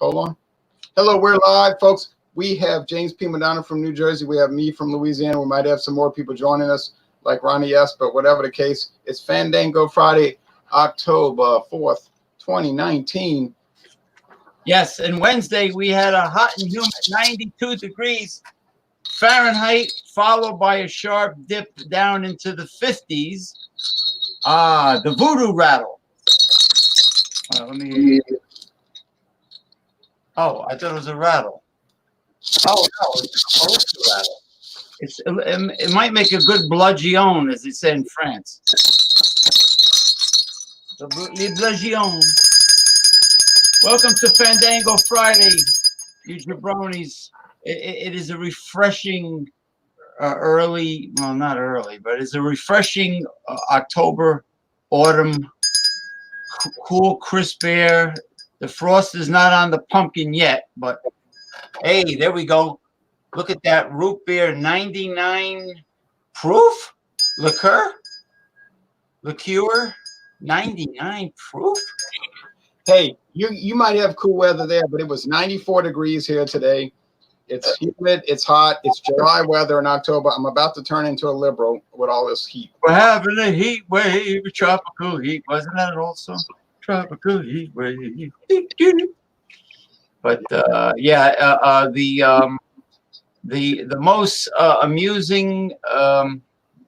Hold on. Hello, we're live, folks. We have James P. Madonna from New Jersey. We have me from Louisiana. We might have some more people joining us, like Ronnie S., but whatever the case, it's Fandango Friday, October 4th, 2019. Yes, and Wednesday we had a hot and humid 92 degrees Fahrenheit, followed by a sharp dip down into the 50s. The voodoo rattle. Let me. Oh, I thought it was a rattle. Oh no, it's a rattle. It might make a good bludgeon, as they say in France. Le bludgeon. Welcome to Fandango Friday, you jabronis. It is a refreshing early, well, not early, but it's a refreshing October, autumn, cool, crisp air. The frost is not on the pumpkin yet, but hey, there we go. Look at that root beer, 99 proof liqueur, 99 proof. Hey, you might have cool weather there, but it was 94 degrees here today. It's humid, it's hot, it's July weather in October. I'm about to turn into a liberal with all this heat. We're having a heat wave, a tropical heat. Wasn't that also tropical heat wave? But the most amusing,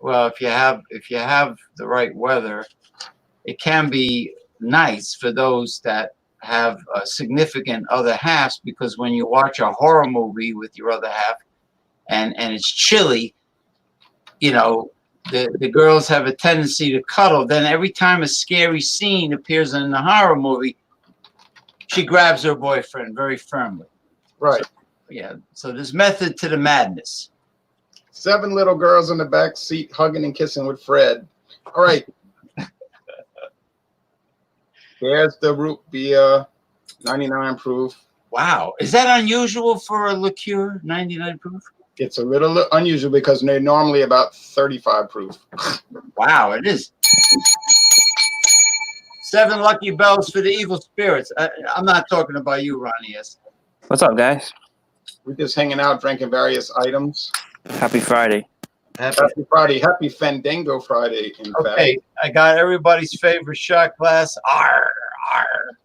well, if you have the right weather, it can be nice for those that have significant other halves, because when you watch a horror movie with your other half and it's chilly, you know, the girls have a tendency to cuddle. Then every time a scary scene appears in the horror movie, she grabs her boyfriend very firmly. Right. So, yeah. So there's method to the madness. 7 little girls in the back seat hugging and kissing with Fred. All right. There's the root beer, 99 proof. Wow. Is that unusual for a liqueur, 99 proof? It's a little unusual because they're normally about 35 proof. Wow, it is. 7 lucky bells for the evil spirits. I'm not talking about you, Ronnie. Yes. What's up, guys? We're just hanging out, drinking various items. Happy Friday. Happy Friday. Happy Fandango Friday, in fact. Okay, I got everybody's favorite shot glass. Arr, arr,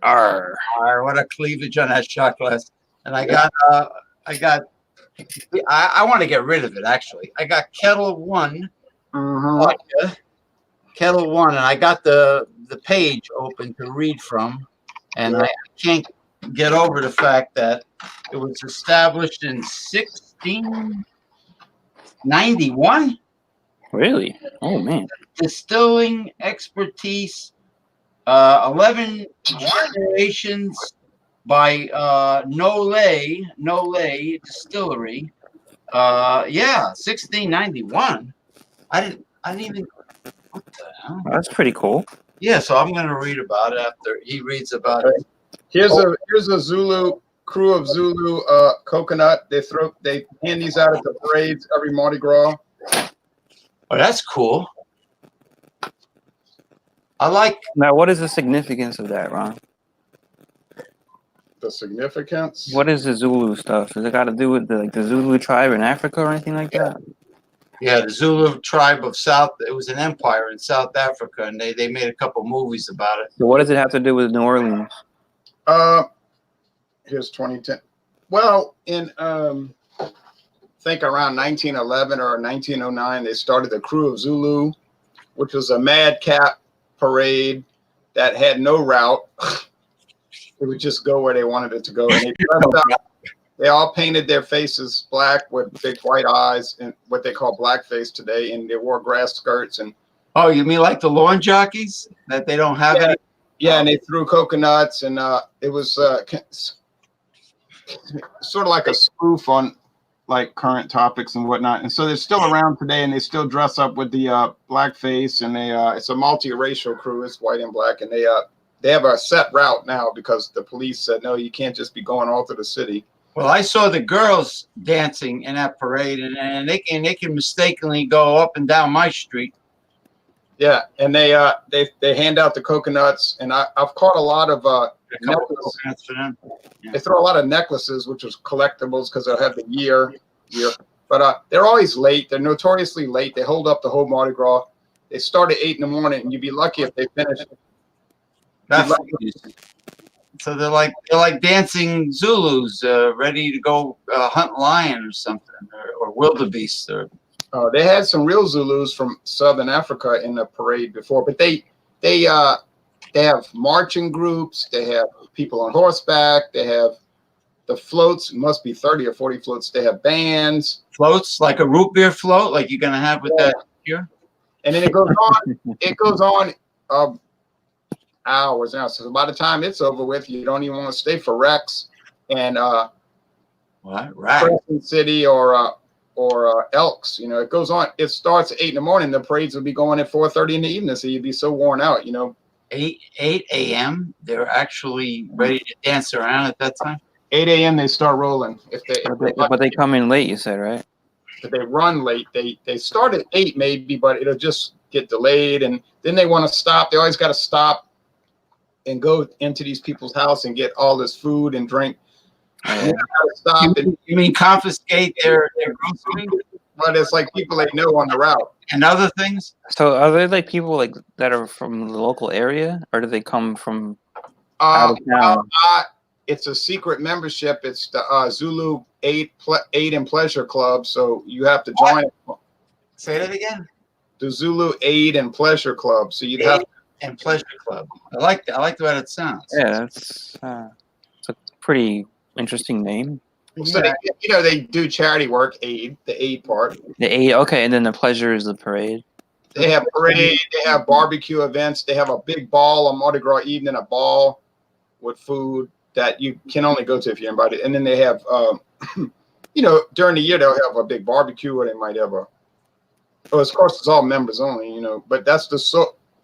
arr, arr. What a cleavage on that shot glass. And I want to get rid of it, actually. I got Kettle One. Mm-hmm. Kettle One, and I got the page open to read from, and I can't get over the fact that it was established in 1691. Really? Oh, man. Distilling expertise, 11 generations by Nole Distillery. 1691. I didn't even. What the hell? That's pretty cool. Yeah, so I'm going to read about it after he reads about it. Here's a Zulu crew of Zulu coconut. They hand these out at the parades every Mardi Gras. Oh, that's cool. I like. Now, what is the significance of that, Ron? The significance? What is the Zulu stuff? Does it got to do with the Zulu tribe in Africa or anything like that? Yeah, the Zulu tribe of South. It was an empire in South Africa, and they made a couple movies about it. So what does it have to do with New Orleans? Here's 2010. Well, in I think around 1911 or 1909, they started the Crew of Zulu, which was a madcap parade that had no route. It would just go where they wanted it to go. And they all painted their faces black with big white eyes and what they call blackface today, and they wore grass skirts. And oh, you mean like the lawn jockeys that they don't have any? Yeah, and they threw coconuts, and it was sort of like a spoof on like current topics and whatnot. And so they're still around today, and they still dress up with the blackface, and it's a multiracial crew. It's white and black, and they have a set route now because the police said no, you can't just be going all through the city. Well, I saw the girls dancing in that parade, and they can mistakenly go up and down my street. Yeah, and they hand out the coconuts, and I've caught a lot of A couple necklaces. coconuts for them. They throw a lot of necklaces, which is collectibles because they'll have the year. But they're always late. They're notoriously late. They hold up the whole Mardi Gras. They start at 8 in the morning, and you'd be lucky if they finish. That's so they're like dancing Zulus, ready to go hunt lion or something, or wildebeest. Or They had some real Zulus from Southern Africa in the parade before, but they have marching groups. They have people on horseback. They have the floats. Must be 30 or 40 floats. They have bands. Floats like a root beer float, like you're gonna have with that here. And then it goes on. It goes on hours now. So by the time it's over with, you don't even want to stay for Rex and What? Right. Crescent City or Elks. You know, it goes on. It starts at 8 in the morning. The parades will be going at 4:30 in the evening. So you'd be so worn out. You know, 8 a.m. They're actually ready to dance around at that time. 8 a.m. they start rolling. But they come in late, you said, right? If they run late, they start at 8 maybe, but it'll just get delayed, and then they want to stop. They always got to stop and go into these people's house and get all this food and drink. Yeah. Stop You mean confiscate their groceries but it's like people they know on the route. and other things? So are they like people like that are from the local area, or do they come from out of town? It's a secret membership. It's the Zulu Aid and Pleasure Club. So you have to join it. Say that again. The Zulu Aid and Pleasure Club. So you'd have And Pleasure Club. I like that. I like the way it sounds. Yeah, it's a pretty interesting name. so they do charity work, the aid part. The aid, okay, and then the pleasure is the parade. They have parade, they have barbecue events, they have a big ball on Mardi Gras evening, a ball with food that you can only go to if you're invited. And then they have during the year they'll have a big barbecue, or they might have of course it's all members only, but that's the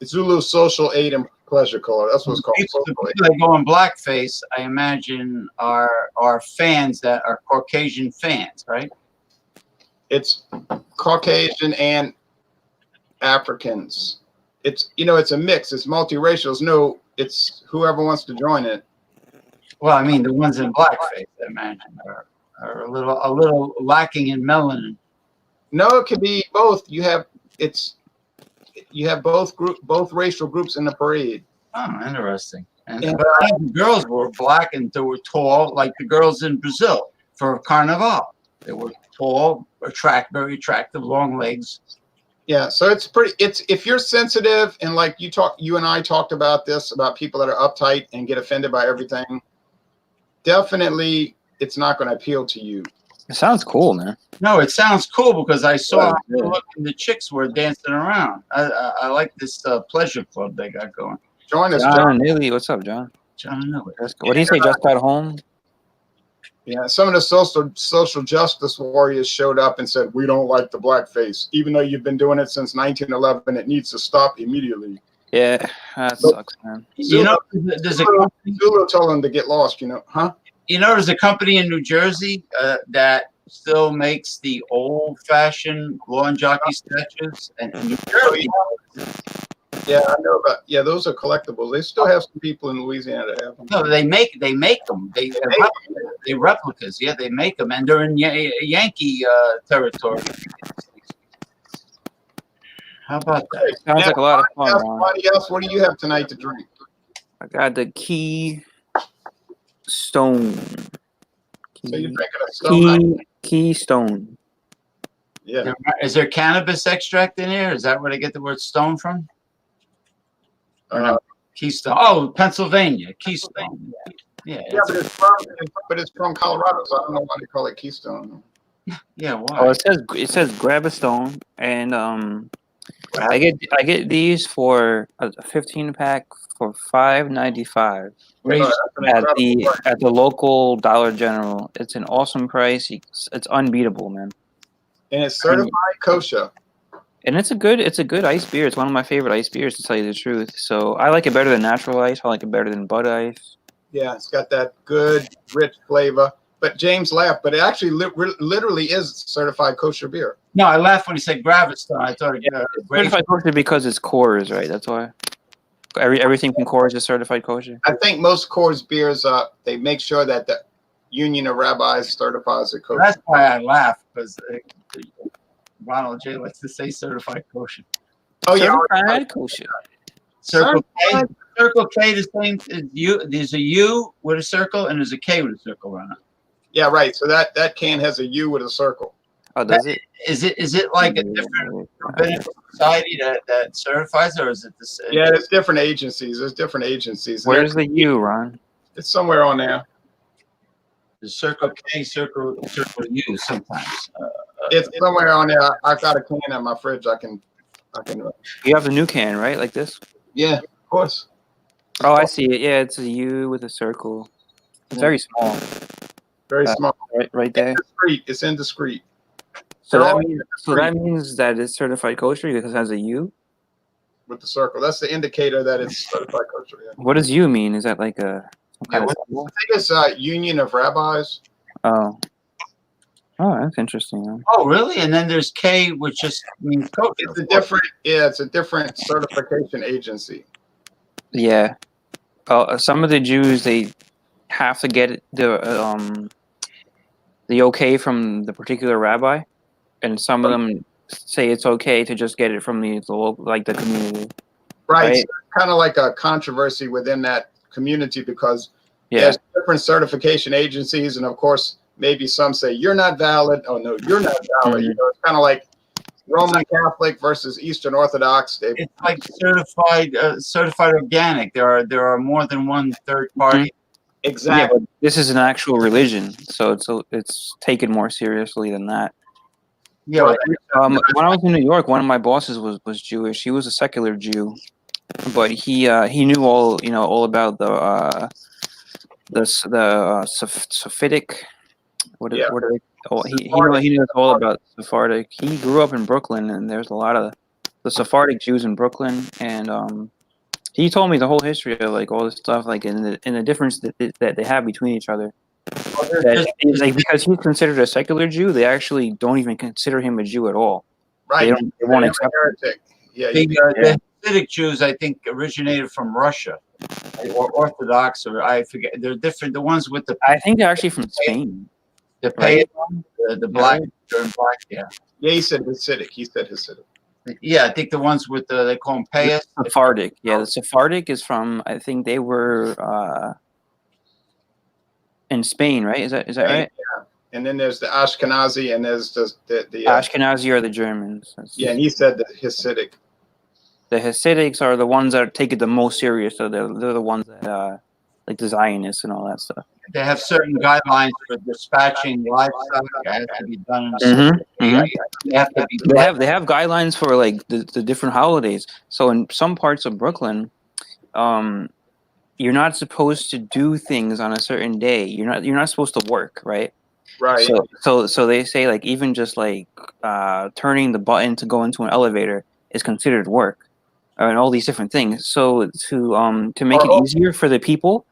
Zulu Social Aid and Pleasure Club. That's what it's called. The people that go in blackface, I imagine, are fans that are Caucasian fans, right? It's Caucasian and Africans. It's it's a mix. It's multiracial. It's whoever wants to join it. Well, I mean, the ones in blackface, I imagine, are a little lacking in melanin. No, it could be both. You have both racial groups in the parade. Oh, interesting. And the girls were black and they were tall, like the girls in Brazil for Carnival. They were tall, very attractive, long legs. Yeah, so it's if you're sensitive and like you and I talked about this, about people that are uptight and get offended by everything, definitely it's not going to appeal to you. It sounds cool, man. No, it sounds cool because I saw how the chicks were dancing around. I like this pleasure club they got going. Join us, John Neely. What's up, John? John Neely. What do you say? Just got home? Yeah, some of the social justice warriors showed up and said, "We don't like the blackface, even though you've been doing it since 1911. It needs to stop immediately." Yeah, that sucks, man. There's a company, Zulu told them to get lost. Huh? There's a company in New Jersey that still makes the old-fashioned lawn jockey statues, and in New Jersey. Yeah, I know about. Yeah, those are collectibles. They still have some people in Louisiana that have them. No, they make them. They replicas. Yeah, they make them, and they're in Yankee territory. How about that? Sounds like a lot of fun, man. Anybody else? What do you have tonight to drink? I got the Keystone. So you're drinking a stone? Keystone. Yeah. Is there cannabis extract in here? Is that where they get the word stone from? Or no? Keystone. Oh, Pennsylvania. Keystone. Yeah. Yeah, but it's from Colorado, so I don't know why they call it Keystone. Yeah. Why? Oh, it says grab a stone, and I get these for a 15-pack for $5.95 at the local Dollar General. It's an awesome price. It's unbeatable, man. And it's certified kosher. And it's a good ice beer. It's one of my favorite ice beers, to tell you the truth. So I like it better than natural ice. I like it better than Bud Ice. Yeah, it's got that good, rich flavor. But James laughed, but it actually literally is certified kosher beer. No, I laughed when he said Gravestone. I thought certified kosher because it's Coors, right? That's why. Everything from Coors is certified kosher. I think most Coors beers, they make sure that the Union of Rabbis certifies it kosher. That's why I laugh, because Ronald J likes to say certified kosher. Oh yeah, Certified kosher. Circle K, Circle K, the same as U. There's a U with a circle and there's a K with a circle on it. yeah, right. So that can has a U with a circle. Oh, does it? Is it like a different rabbinic society that certifies, or is it the same? Yeah, it's different agencies. There's different agencies. Where's the U, Ron? It's somewhere on there. The Circle K, circle U sometimes. It's somewhere on there. I've got a can in my fridge. I can. You have the new can, right? Like this? Yeah, of course. Oh, I see it. Yeah, it's a U with a circle. It's very small. Very small. Right there. Indiscreet. It's indiscreet. So that means that it's certified kosher because it has a U? With the circle. That's the indicator that it's certified kosher. Yeah. What does U mean? Is that like a some kind of symbol? I think it's Union of Rabbis. Oh. Oh, that's interesting. Huh? Oh, really? And then there's K, which just means kosher. It's a different certification agency. Yeah. Some of the Jews, they have to get the okay from the particular rabbi, and some of them say it's okay to just get it from the local, like the community. Right. So it's kind of like a controversy within that community because there's different certification agencies, and of course, maybe some say you're not valid. Oh no, you're not valid. Mm-hmm. You know, it's kind of like Roman Catholic versus Eastern Orthodox. It's like certified organic. There are more than one third party. Mm-hmm. Exactly. Yeah, but this is an actual religion, so it's taken more seriously than that. Yeah. Right. When I was in New York, one of my bosses was Jewish. He was a secular Jew, but he knew all about the Sephardic. What are they? Oh, he knows all about Sephardic. He grew up in Brooklyn, and there's a lot of the Sephardic Jews in Brooklyn, and he told me the whole history of like all this stuff, like in the difference that they have between each other. Like because he's considered a secular Jew, they actually don't even consider him a Jew at all. Right. They won't accept him. Yeah. The Hasidic Jews, I think, originated from Russia, or Orthodox, or I forget. They're different. The ones with the I think they're actually from Spain. The pay, the black, yeah. Yeah, he said Hasidic. Yeah, I think the ones with they call them payas. Sephardic. Yeah, the Sephardic is from, I think they were in Spain, right? Is that right? Yeah. And then there's the Ashkenazi, and there's the Ashkenazi are the Germans. Yeah, and he said the Hasidic. The Hasidics are the ones that take it the most serious. So they're the ones that like the Zionists and all that stuff. They have certain guidelines for dispatching livestock. It has to be done in a They have guidelines for like the different holidays. So in some parts of Brooklyn, you're not supposed to do things on a certain day. You're not supposed to work, right? Right. So they say like even just like turning the button to go into an elevator is considered work, and all these different things. So to make it easier for the people,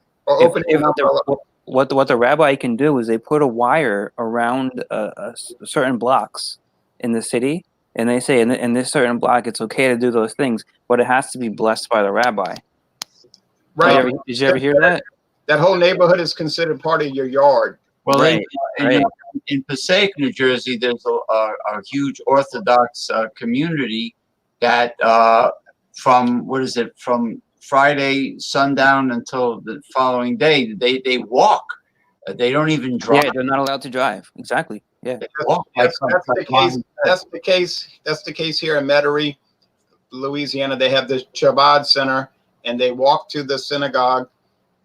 what the rabbi can do is they put a wire around certain blocks in the city, and they say in this certain block it's okay to do those things, but it has to be blessed by the rabbi. Right. Did you ever hear that? That whole neighborhood is considered part of your yard. Well, in Passaic, New Jersey, there's a huge Orthodox community that from Friday sundown until the following day, they walk. They don't even drive. Yeah, they're not allowed to drive. Exactly. Yeah. That's the case here in Metairie, Louisiana. They have the Chabad Center, and they walk to the synagogue,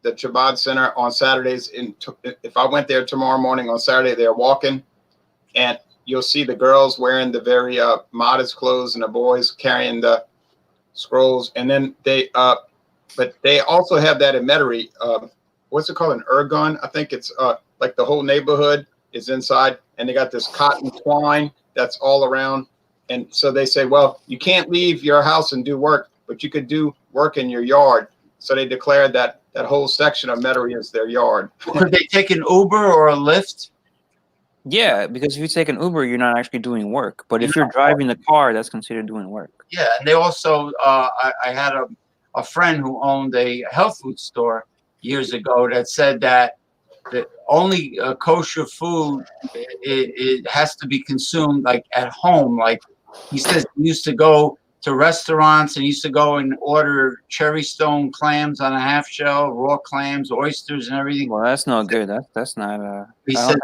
the Chabad Center, on Saturdays. If I went there tomorrow morning on Saturday, they're walking, and you'll see the girls wearing the very modest clothes and the boys carrying the scrolls. And then but they also have that in Metairie. What's it called? An ergon? I think it's like the whole neighborhood is inside, and they got this cotton twine that's all around. And so they say, well, you can't leave your house and do work, but you could do work in your yard. So they declared that whole section of Metairie is their yard. Could they take an Uber or a Lyft? Yeah, because if you take an Uber, you're not actually doing work. But if you're driving the car, that's considered doing work. Yeah, and they also, I had a friend who owned a health food store years ago that said that only kosher food it has to be consumed like at home. Like he says, he used to go to restaurants and used to go and order cherry stone clams on a half shell, raw clams, oysters, and everything. Well, that's no good. That's not. He said,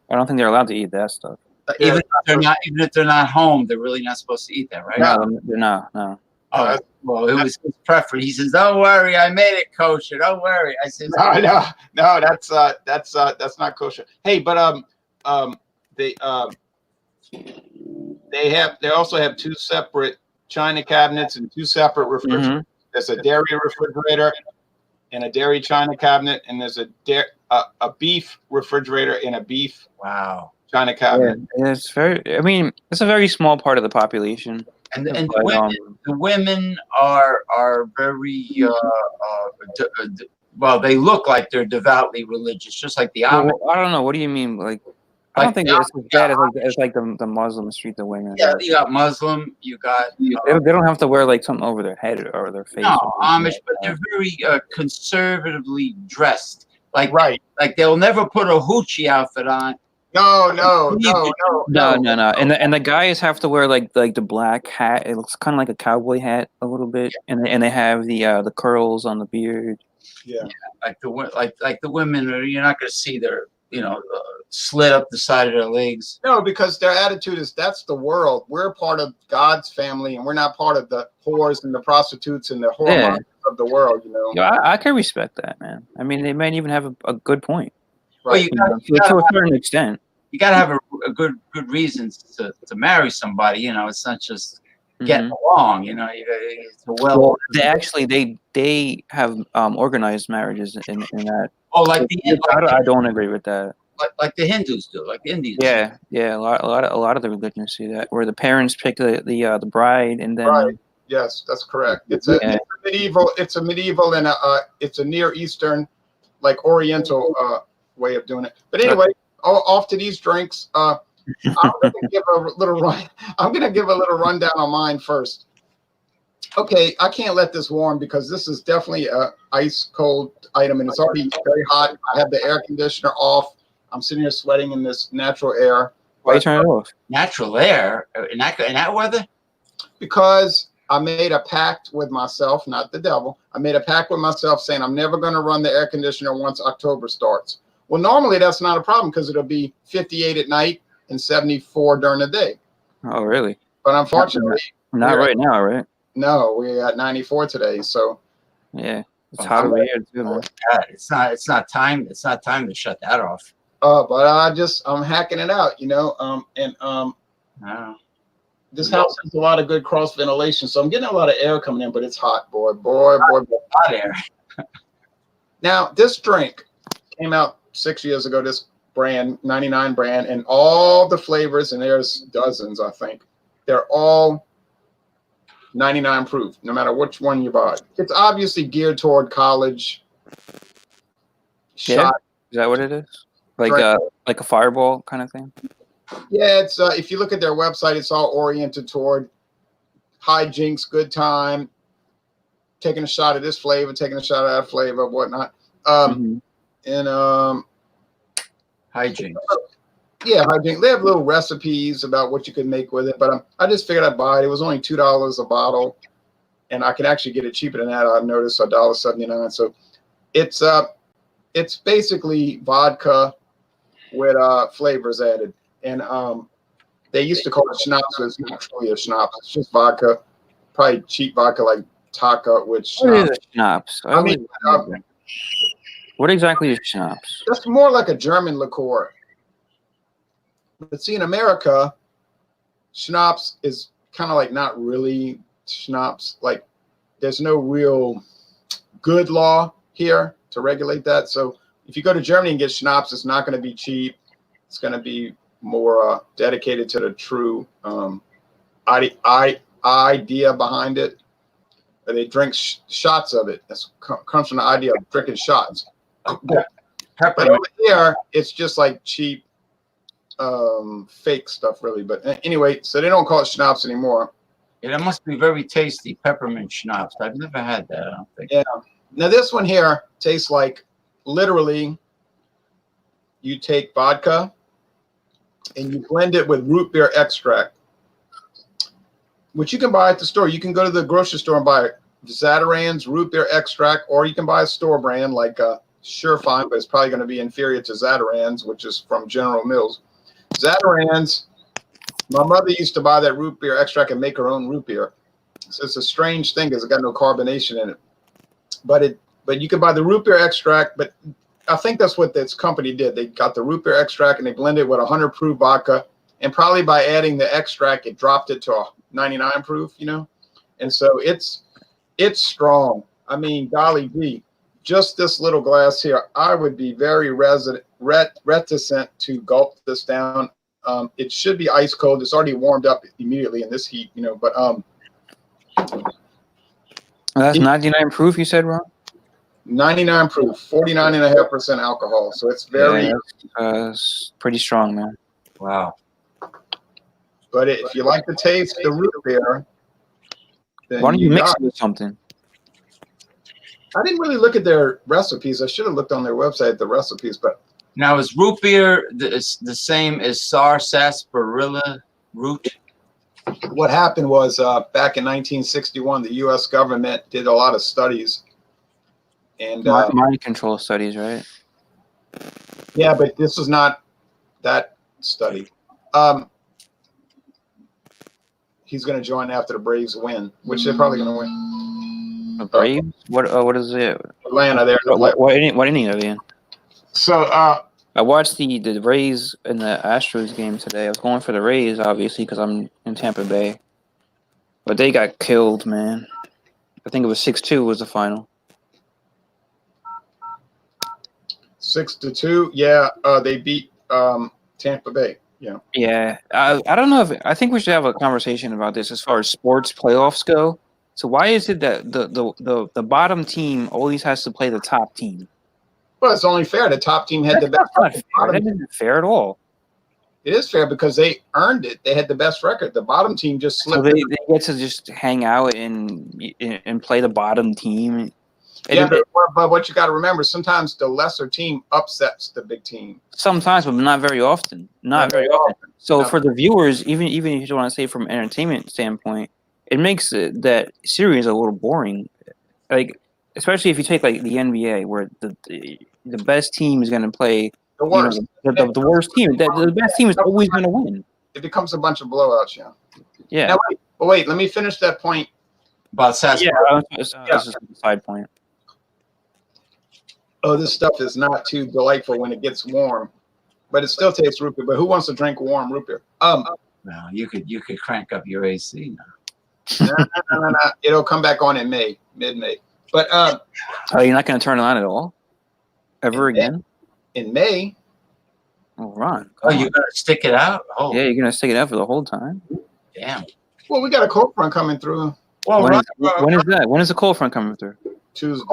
I don't think they're allowed to eat that stuff. even if they're not home, they're really not supposed to eat that, right? No, they're not. No. Oh, well, it was his preference. He says, "Don't worry, I made it kosher. Don't worry." I said, No, that's not kosher. Hey, but they also have two separate china cabinets and two separate refrigerators. Mm-hmm. There's a dairy refrigerator and a dairy china cabinet, and there's a beef refrigerator and a beef china cabinet. Yeah, it's very. I mean, it's a very small part of the population. And the women are very well. They look like they're devoutly religious, just like the Amish. Well, I don't know. What do you mean? Like I don't think it's as bad as like the Muslims treat the women. Yeah, you got Muslim. You got. They don't have to wear like something over their head or their face. No, Amish, but they're very conservatively dressed. Like they'll never put a hoochie outfit on. No. And the guys have to wear like the black hat. It looks kind of like a cowboy hat a little bit, and they have the curls on the beard. Yeah. Like the women, you're not going to see their slit up the side of their legs. No, because their attitude is that's the world. We're part of God's family, and we're not part of the whores and the prostitutes and the whore of the world. Yeah, I can respect that, man. I mean, they might even have a good point. Right. Well, to a certain extent. You got to have a good reasons to marry somebody. It's not just getting along. It's well, they have organized marriages in that. Oh, like I don't agree with that. Like the Hindus do, like the Indians. Yeah. A lot of the religions see that, where the parents pick the bride and then. Right. Yes, that's correct. It's a medieval and it's a Near Eastern, like Oriental way of doing it. But anyway, off to these drinks. I'm going to give a little rundown on mine first. Okay, I can't let this warm because this is definitely a ice cold item and it's already very hot. I have the air conditioner off. I'm sitting here sweating in this natural air. Why you turn it off? Natural air in that weather? Because I made a pact with myself, not the devil. I made a pact with myself saying I'm never going to run the air conditioner once October starts. Well, normally that's not a problem because it'll be 58 at night and 74 during the day. Oh, really? But unfortunately, not right now, right? No, we're at 94 today. So yeah, it's hot over here too, man. God, it's not time to shut that off. But I'm hacking it out, This house has a lot of good cross ventilation, so I'm getting a lot of air coming in, but it's hot, boy. Hot air. Now, this drink came out 6 years ago, this brand, 99 brand, and all the flavors, and there's dozens, I think, they're all 99 proof, no matter which one you buy. It's obviously geared toward college. Shot. Is that what it is? Like a fireball kind of thing? Yeah, it's if you look at their website, it's all oriented toward hijinks, good time, taking a shot of this flavor, taking a shot of that flavor, whatnot. And hijinks. Yeah, hijinks. They have little recipes about what you could make with it, but I just figured I'd buy it. It was only $2 a bottle, and I could actually get it cheaper than that. I've noticed $1.79. So it's basically vodka with flavors added. And they used to call it schnapps, but it's not truly a schnapps. It's just vodka, probably cheap vodka like Taka, which what is a schnapps? What exactly is schnapps? That's more like a German liqueur. But see, in America, schnapps is kind of like not really schnapps. Like there's no real good law here to regulate that. So if you go to Germany and get schnapps, it's not going to be cheap. It's going to be more dedicated to the true idea behind it. They drink shots of it. That comes from the idea of drinking shots. But over here, it's just like cheap, fake stuff, really. But anyway, so they don't call it schnapps anymore. Yeah, that must be very tasty. Peppermint schnapps. I've never had that. I don't think. Yeah. Now this one here tastes like literally you take vodka and you blend it with root beer extract, which you can buy at the store. You can go to the grocery store and buy Zataran's root beer extract, or you can buy a store brand like Surefine, but it's probably going to be inferior to Zataran's, which is from General Mills. Zataran's, my mother used to buy that root beer extract and make her own root beer. So it's a strange thing because it's got no carbonation in it. But you can buy the root beer extract, but I think that's what this company did. They got the root beer extract and they blended it with 100 proof vodka, and probably by adding the extract, it dropped it to a 99 proof, you know? And so it's strong. I mean, golly gee, just this little glass here, I would be very reticent to gulp this down. It should be ice cold. It's already warmed up immediately in this heat, you know, but that's 99 proof, you said, Ron? 99 proof, 49.5% alcohol. So it's very it's pretty strong, man. Wow. But if you like to taste the root beer, then why don't you mix it with something? I didn't really look at their recipes. I should have looked on their website at the recipes, but Now, is root beer the same as sarsaparilla root? what happened was back in 1961, the U.S. government did a lot of studies. And mind control studies, right? yeah, but this was not that study. He's going to join after the Braves win, which they're probably going to win. The Braves? What is it? Atlanta, there. What inning are they in? So I watched the Rays in the Astros game today. I was going for the Rays, obviously, because I'm in Tampa Bay. But they got killed, man. I think it was 6-2 was the final. 6-2. Yeah, they beat Tampa Bay. Yeah. Yeah. I don't know I think we should have a conversation about this as far as sports playoffs go. So why is it that the bottom team always has to play the top team? Well, it's only fair. The top team had the best record. That isn't fair at all. It is fair because they earned it. They had the best record. The bottom team just slipped. So they get to just hang out and play the bottom team. Yeah, but what you got to remember, sometimes the lesser team upsets the big team. Sometimes, but not very often. Not very often. So for the viewers, even if you don't want to say from an entertainment standpoint, it makes that series a little boring. Like, especially if you take like the NBA, where the best team is going to play the worst. The worst team. The best team is always going to win. It becomes a bunch of blowouts. Yeah. Yeah. Now, wait. Let me finish that point about sarsaparilla. Yeah, this is a side point. Oh, this stuff is not too delightful when it gets warm, but it still tastes root beer. But who wants to drink warm root beer? No, you could crank up your AC now. No. It'll come back on in mid-May. But you're not going to turn it on at all, ever again? In May. Oh, Ron. Oh, you're going to stick it out? Oh, yeah, you're going to stick it out for the whole time. Damn. Well, we got a cold front coming through. Well, when is that? When is the cold front coming through? Tuesday.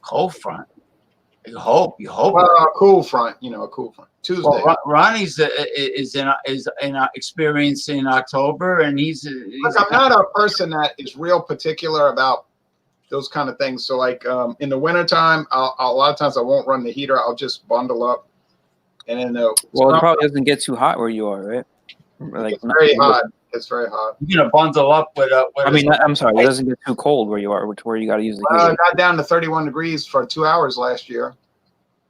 Cold front. You hope. Well, a cool front, a cool front. Tuesday. Well, Ronnie's is experiencing October, and he's Look, I'm not a person that is real particular about those kind of things. So, like in the wintertime, a lot of times I won't run the heater. I'll just bundle up, and then it probably doesn't get too hot where you are, right? Like it's very hot. It's very hot. You're gonna bundle up with I'm sorry. It doesn't get too cold where you are, where you got to use the heater. I got down to 31 degrees for 2 hours last year.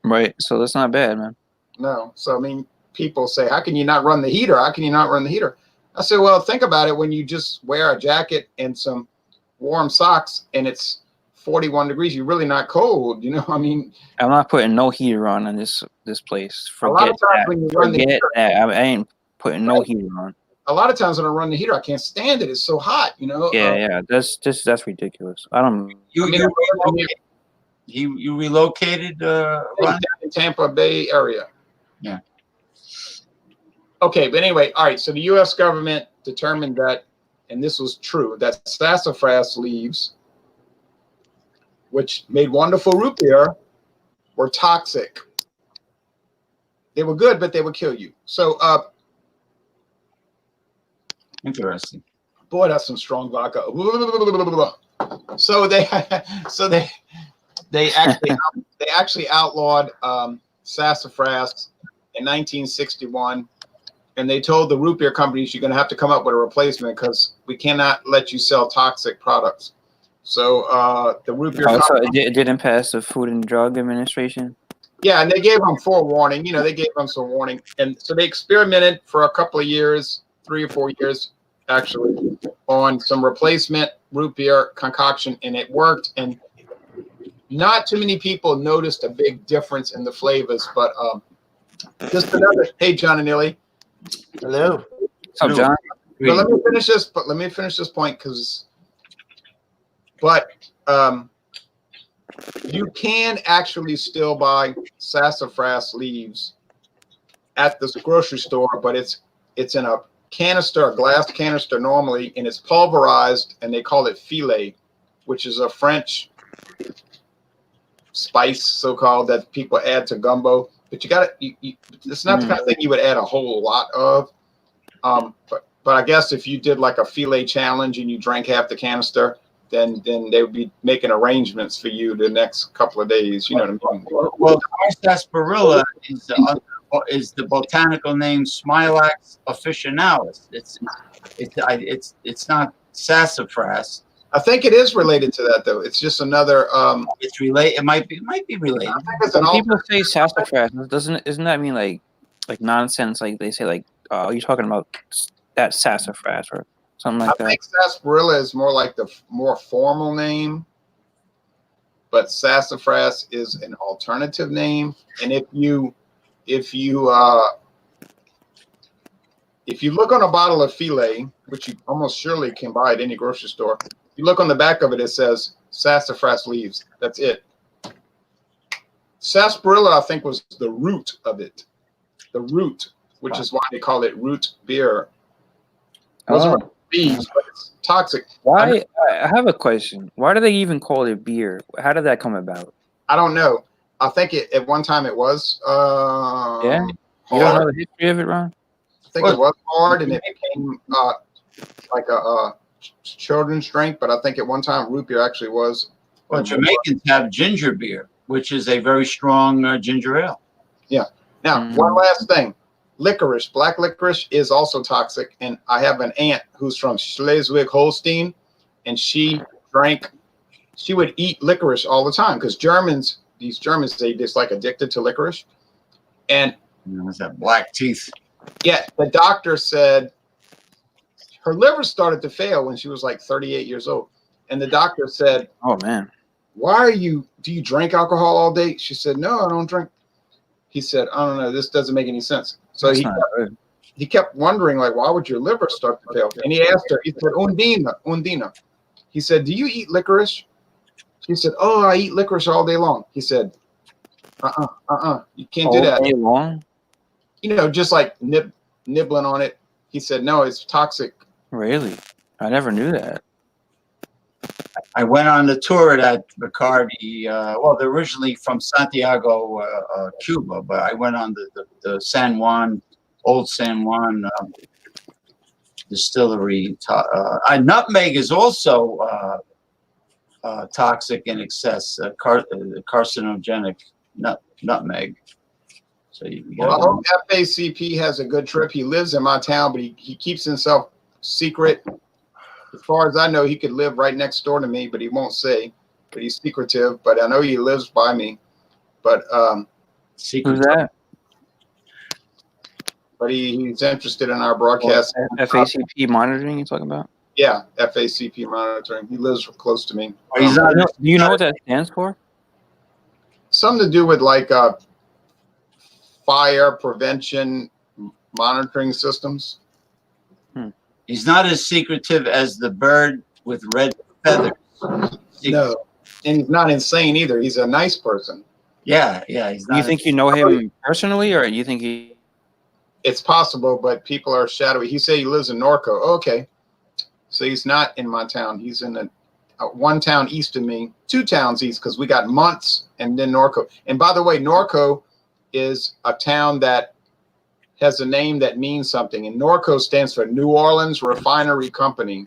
Right. So that's not bad, man. No. So I mean, people say, "How can you not run the heater? How can you not run the heater?" I say, "Well, think about it. When you just wear a jacket and some warm socks, and it's 41 degrees, you're really not cold. I mean, I'm not putting no heater on in this place. Forget a lot of times when you run the heater, I ain't putting no heater on. A lot of times when I run the heater, I can't stand it. It's so hot, Yeah, that's ridiculous. I don't. You relocated in Tampa Bay area. Yeah. Okay, but anyway, all right. So the U.S. government determined that, and this was true, that sassafras leaves, which made wonderful root beer, were toxic. They were good, but they would kill you. So, interesting. Boy, that's some strong vodka. So they so they actually outlawed sassafras in 1961, and they told the root beer companies, you're going to have to come up with a replacement because we cannot let you sell toxic products. So the root beer company, it didn't pass the Food and Drug Administration. yeah, and they gave them forewarning. You know, they gave them some warning, and so they experimented for a couple of years, 3 or 4 years actually, on some replacement root beer concoction, and it worked. And not too many people noticed a big difference in the flavors, but just another. Hey, John and Illy. Hello. What's up, John? But let me finish this. But let me finish this point because. But you can actually still buy sassafras leaves at the grocery store, but it's in a canister, a glass canister normally, and it's pulverized, and they call it filet, which is a French spice, so-called, that people add to gumbo. But you got to, it's not the kind of thing you would add a whole lot of. But I guess if you did like a filet challenge and you drank half the canister, then they would be making arrangements for you the next couple of days. You know what I mean? Well, sarsaparilla is the botanical name Smilax officinalis. It's not sassafras. I think it is related to that, though. It's just another. It's related. It might be related. I think it's an When people say sassafras, isn't that mean like nonsense? Like they say like, are you talking about that sassafras or something like that? I think sarsaparilla is more like the more formal name, but sassafras is an alternative name. And if you look on a bottle of filet, which you almost surely can buy at any grocery store, you look on the back of it, it says sassafras leaves. That's it. Sarsaparilla, I think, was the root of it. The root, which is why they call it root beer. Those are leaves, but it's toxic. Why? I have a question. Why do they even call it beer? How did that come about? I don't know. I think at one time it was Yeah. You don't know the history of it, Ron? I think it was hard, and it became like a children's drink. But I think at one time root beer actually was. Well, Jamaicans have ginger beer, which is a very strong ginger ale. Yeah. Now, one last thing. Licorice, black licorice, is also toxic. And I have an aunt who's from Schleswig-Holstein, and she would eat licorice all the time because these Germans, they just like addicted to licorice. And What's that? Black teeth. yeah, the doctor said her liver started to fail when she was like 38 years old. And the doctor said, "Oh man, do you drink alcohol all day?" She said, "No, I don't drink." He said, "I don't know, this doesn't make any sense." So he kept wondering, like, why would your liver start to fail? And he asked her, he said, Undina. He said, "Do you eat licorice?" She said, "Oh, I eat licorice all day long." He said, you can't do that. All day long? You know, just like nibbling on it. He said, "No, it's toxic." Really? I never knew that. I went on the tour at that Bacardi. Well, they're originally from Santiago, Cuba, but I went on the San Juan, old San Juan distillery. Nutmeg is also toxic in excess, carcinogenic nutmeg. So Well, I hope FACP has a good trip. He lives in my town, but he keeps himself secret. As far as I know, he could live right next door to me, but he won't say. But he's secretive. But I know he lives by me. But Who's that? But he's interested in our broadcast. FACP monitoring? You talking about? Yeah, FACP monitoring. He lives close to me. Do you know what that stands for? Something to do with like fire prevention monitoring systems. He's not as secretive as the bird with red feathers. No, and he's not insane either. He's a nice person. Yeah. He's not. You think you know him personally, or you think he? It's possible, but people are shadowy. He said he lives in Norco. Okay, so he's not in my town. He's in one town east of me, 2 towns east, because we got Muntz and then Norco. And by the way, Norco is a town that has a name that means something, and Norco stands for New Orleans Refinery Company.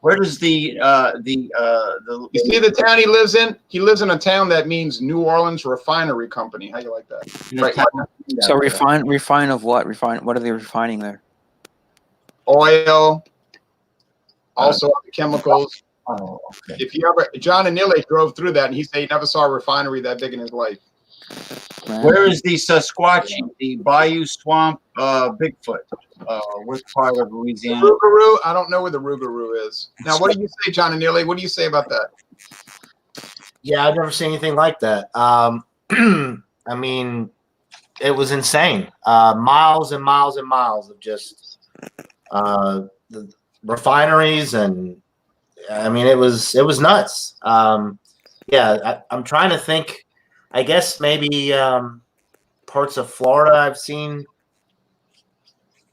Where does You see the town he lives in? He lives in a town that means New Orleans Refinery Company. How you like that? Right. So refine of what? Refine. What are they refining there? Oil, also other chemicals. Oh, okay. If you ever, John and Neely drove through that, and he said he never saw a refinery that big in his life. Man. Where is the Sasquatch, the Bayou Swamp, Bigfoot? Which part of Louisiana? Rougarou? I don't know where the Rougarou is. Now, what do you say, John and Neely? What do you say about that? Yeah, I've never seen anything like that. I mean, it was insane. Miles and miles and miles of just the refineries, and I mean, it was nuts. Yeah, I'm trying to think. I guess maybe parts of Florida I've seen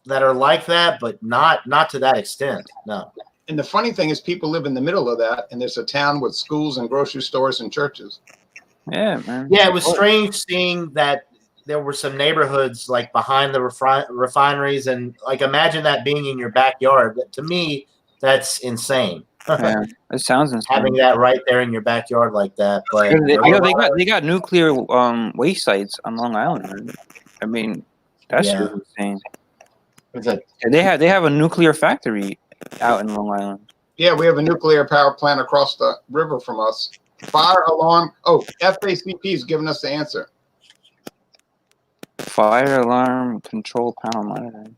that are like that, but not to that extent. No. And the funny thing is, people live in the middle of that, and there's a town with schools and grocery stores and churches. Yeah, man. Yeah, it was strange seeing that there were some neighborhoods like behind the refineries, and like imagine that being in your backyard. To me, that's insane. Yeah, it sounds insane. Having that right there in your backyard like that, but they got nuclear waste sites on Long Island. Man. I mean, that's really insane. They have a nuclear factory out in Long Island. Yeah, we have a nuclear power plant across the river from us. Fire alarm. Oh, FACP is giving us the answer. Fire alarm control panel monitoring.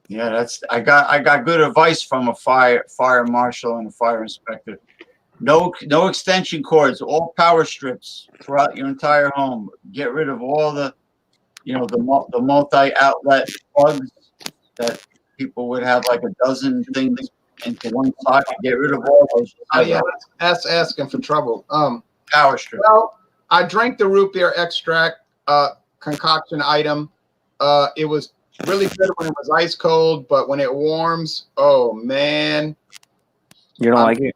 Yeah, that's I got good advice from a fire marshal and a fire inspector. No extension cords, all power strips throughout your entire home. Get rid of all the the multi-outlet plugs that people would have like a dozen things into one socket. Get rid of all those. Oh yeah, that's asking for trouble. Power strip. Well, I drank the root beer extract concoction item. It was really good when it was ice cold, but when it warms, oh man. You don't like it?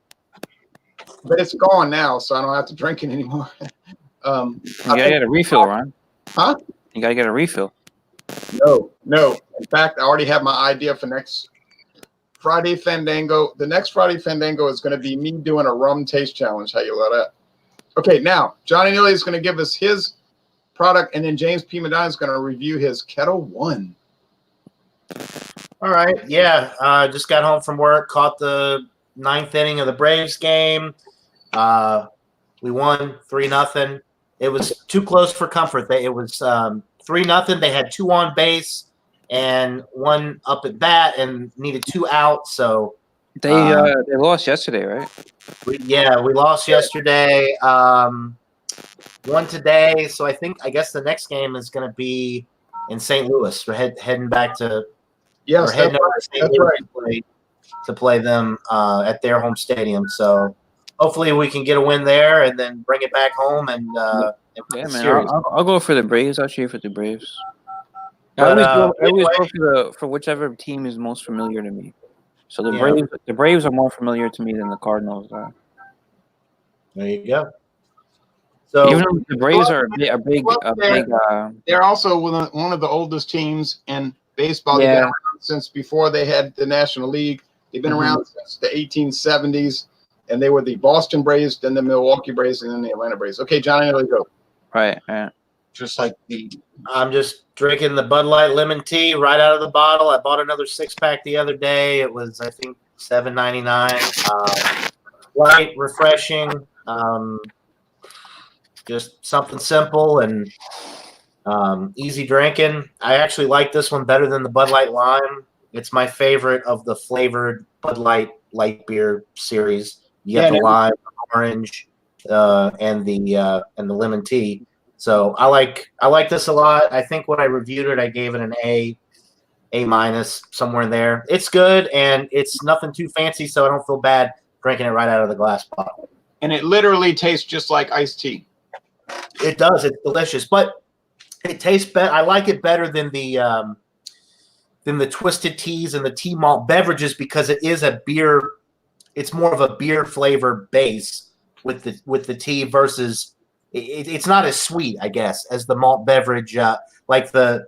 But it's gone now, so I don't have to drink it anymore. You gotta get a refill, Ron. Huh? You gotta get a refill. No. In fact, I already have my idea for next Friday Fandango. The next Friday Fandango is going to be me doing a rum taste challenge. How you like that? Okay, now Johnny Neely is going to give us his product, and then James P. Medina is going to review his Kettle One. All right, yeah. Just got home from work, caught the 9th inning of the Braves game. We won 3-0. It was too close for comfort. It was 3-0. They had 2 on base and 1 up at bat, and needed 2 outs. So they lost yesterday, right? We lost yesterday. Won today. So I guess the next game is going to be in St. Louis. We're heading back to. Yes, we're heading over to St. Louis to play them at their home stadium. So hopefully we can get a win there and then bring it back home. And yeah, man, I'll go for the Braves. I'll cheer for the Braves. But, I always go for whichever team is most familiar to me. So the Braves are more familiar to me than the Cardinals are. There you go. So even though the Braves are a big. They're also one of the oldest teams in baseball. Yeah. They've been around since before they had the National League. They've been around since the 1870s, and they were the Boston Braves, then the Milwaukee Braves, and then the Atlanta Braves. Okay, Johnny, there we go. Right. Yeah. Just like I'm just drinking the Bud Light lemon tea right out of the bottle. I bought another 6-pack the other day. It was, I think, $7.99. Light, refreshing, just something simple and easy drinking. I actually like this one better than the Bud Light Lime. It's my favorite of the flavored Bud Light light beer series. You got the lime, orange, and the lemon tea. So I like this a lot. I think when I reviewed it, I gave it an A minus, somewhere in there. It's good, and it's nothing too fancy, so I don't feel bad drinking it right out of the glass bottle. And it literally tastes just like iced tea. It does. It's delicious, but it tastes better. I like it better than the twisted teas and the tea malt beverages because it is a beer. It's more of a beer flavor base with the tea versus it's not as sweet, I guess, as the malt beverage, like the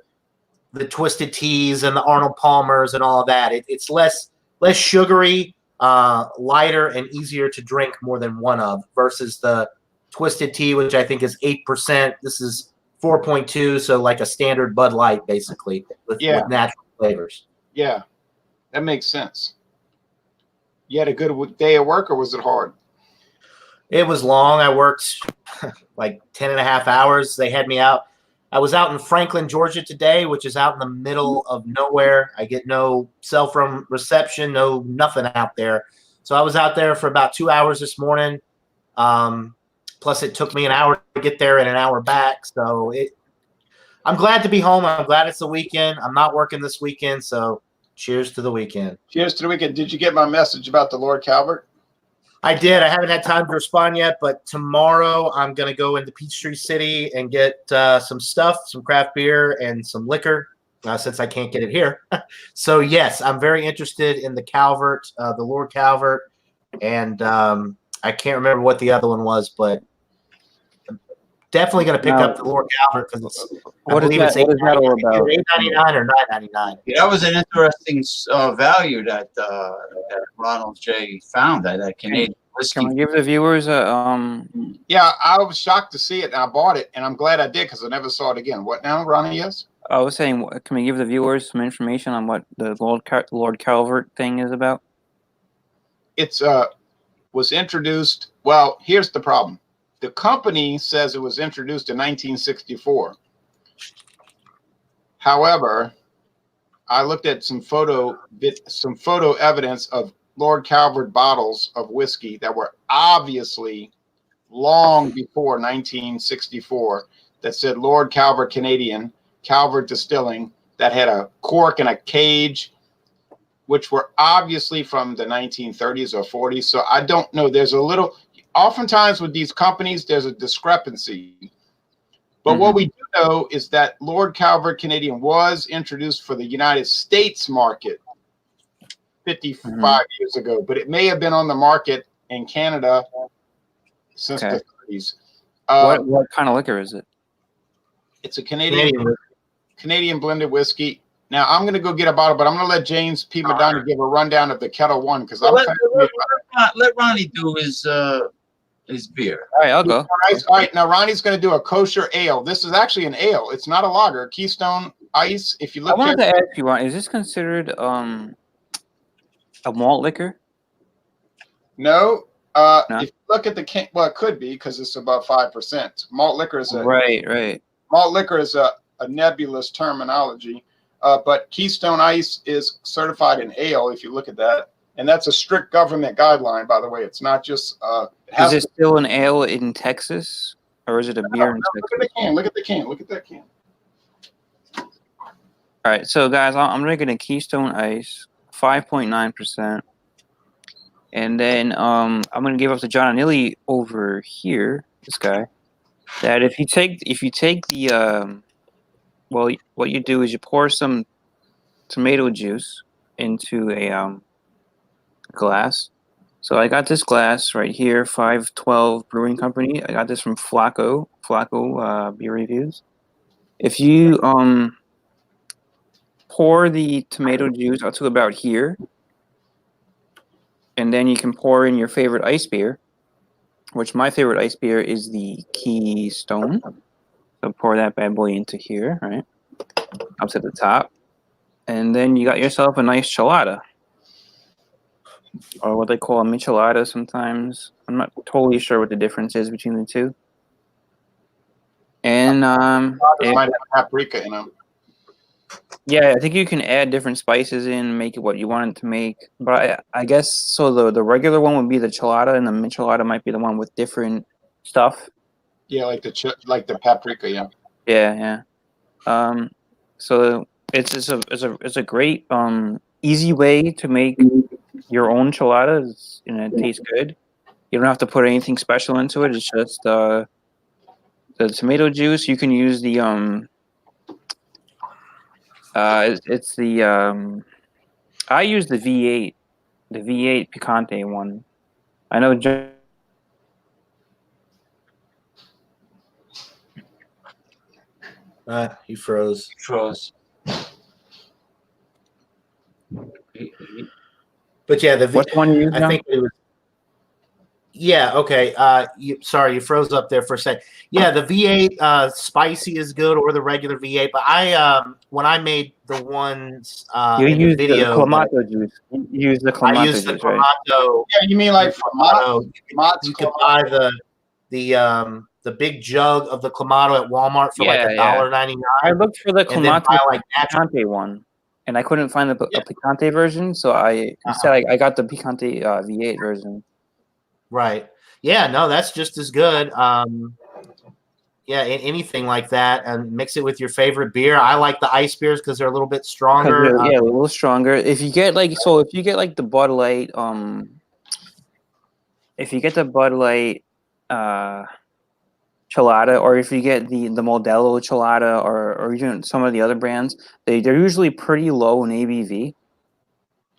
Twisted Teas and the Arnold Palmers and all of that. It's less sugary, lighter, and easier to drink more than one of versus the Twisted Tea, which I think is 8%. This is 4.2, so like a standard Bud Light, basically, with natural flavors. Yeah, that makes sense. You had a good day at work, or was it hard? It was long. I worked like 10 and a half hours. They had me out. I was out in Franklin, Georgia today, which is out in the middle of nowhere. I get no cell phone reception, nothing out there. So I was out there for about 2 hours this morning. Plus, it took me an hour to get there and an hour back. So I'm glad to be home. I'm glad it's the weekend. I'm not working this weekend. So cheers to the weekend. Cheers to the weekend. Did you get my message about the Lord Calvert? I did. I haven't had time to respond yet, but tomorrow I'm going to go into Peachtree City and get some stuff, some craft beer and some liquor, since I can't get it here. So, yes, I'm very interested in the Calvert, the Lord Calvert, and I can't remember what the other one was, but I'm definitely going to pick up the Lord Calvert because it's what is that all about? $8.99 or $9.99. Yeah, that was an interesting value that Ronald J. found, that Canadian whiskey. Can we give the viewers a Yeah, I was shocked to see it, and I bought it, and I'm glad I did because I never saw it again. What now, Ronnie? Yes. I was saying, can we give the viewers some information on what the Lord Calvert thing is about? It's was introduced. Well, here's the problem. The company says it was introduced in 1964. However, I looked at some photo evidence of Lord Calvert bottles of whiskey that were obviously long before 1964 that said Lord Calvert Canadian, Calvert Distilling, that had a cork and a cage, which were obviously from the 1930s or 40s. So I don't know. There's a little, oftentimes with these companies, there's a discrepancy. But what we do know is that Lord Calvert Canadian was introduced for the United States market 55 years ago, but it may have been on the market in Canada since the 30s. What kind of liquor is it? It's a Canadian blended whiskey. Now I'm going to go get a bottle, but I'm going to let James P. Madonna give a rundown of the Kettle One because let Ronnie do his beer. All right, I'll go. All right, now Ronnie's going to do a kosher ale. This is actually an ale. It's not a lager. Keystone Ice. If you look, I wanted to ask you, Ron, is this considered a malt liquor? No. No. If you look at the can, well, it could be because it's about 5%. Malt liquor is right. Malt liquor is a nebulous terminology, but Keystone Ice is certified in ale. If you look at that, and that's a strict government guideline, by the way. It's not just. Is it still an ale in Texas, or is it a beer in Texas? Look at the can. Look at the can. Look at that can. All right, so guys, I'm drinking a Keystone Ice, 5.9%. And then I'm gonna give up to John Anilli over here, this guy, that if you take the well, what you do is you pour some tomato juice into a glass. So I got this glass right here, 512 Brewing Company. I got this from Flacco Beer Reviews. If you pour the tomato juice out to about here, and then you can pour in your favorite ice beer, which my favorite ice beer is the Keystone. So pour that bad boy into here, right? Up to the top. And then you got yourself a nice chelada. Or what they call a michelada sometimes. I'm not totally sure what the difference is between the two. And it might have paprika in them. Yeah, I think you can add different spices in, make it what you want it to make. But I guess so. The regular one would be the chelada, and the michelada might be the one with different stuff. Yeah, like the paprika. Yeah. Yeah. So it's a great easy way to make your own cheladas, and it tastes good. You don't have to put anything special into it. It's just the tomato juice. You can use the it's the I use the V8 Picante one. I know He froze. Froze. But yeah, Which one you use I now? think it was. Yeah. Okay. Sorry, you froze up there for a sec. Yeah, the V8 spicy is good, or the regular V8. But when I made the ones You in the use the video, Clamato juice. You use the I Clamato used the juice, right? Clamato. Yeah, you mean like from Clamato. Mott's You could buy the big jug of the Clamato at Walmart for like Yeah, yeah. $1.99. I looked for the And then Clamato buy like natural. Picante one, and I couldn't find a Yeah. Picante version, so instead I got the Picante V8 version. Right. Yeah. No, that's just as good. Yeah, anything like that, and mix it with your favorite beer. I like the ice beers because they're a little bit stronger. Yeah, a little stronger. If you get like the Bud Light, if you get the Bud Light Chelada, or if you get the Modelo Chelada, or even some of the other brands, they're usually pretty low in ABV.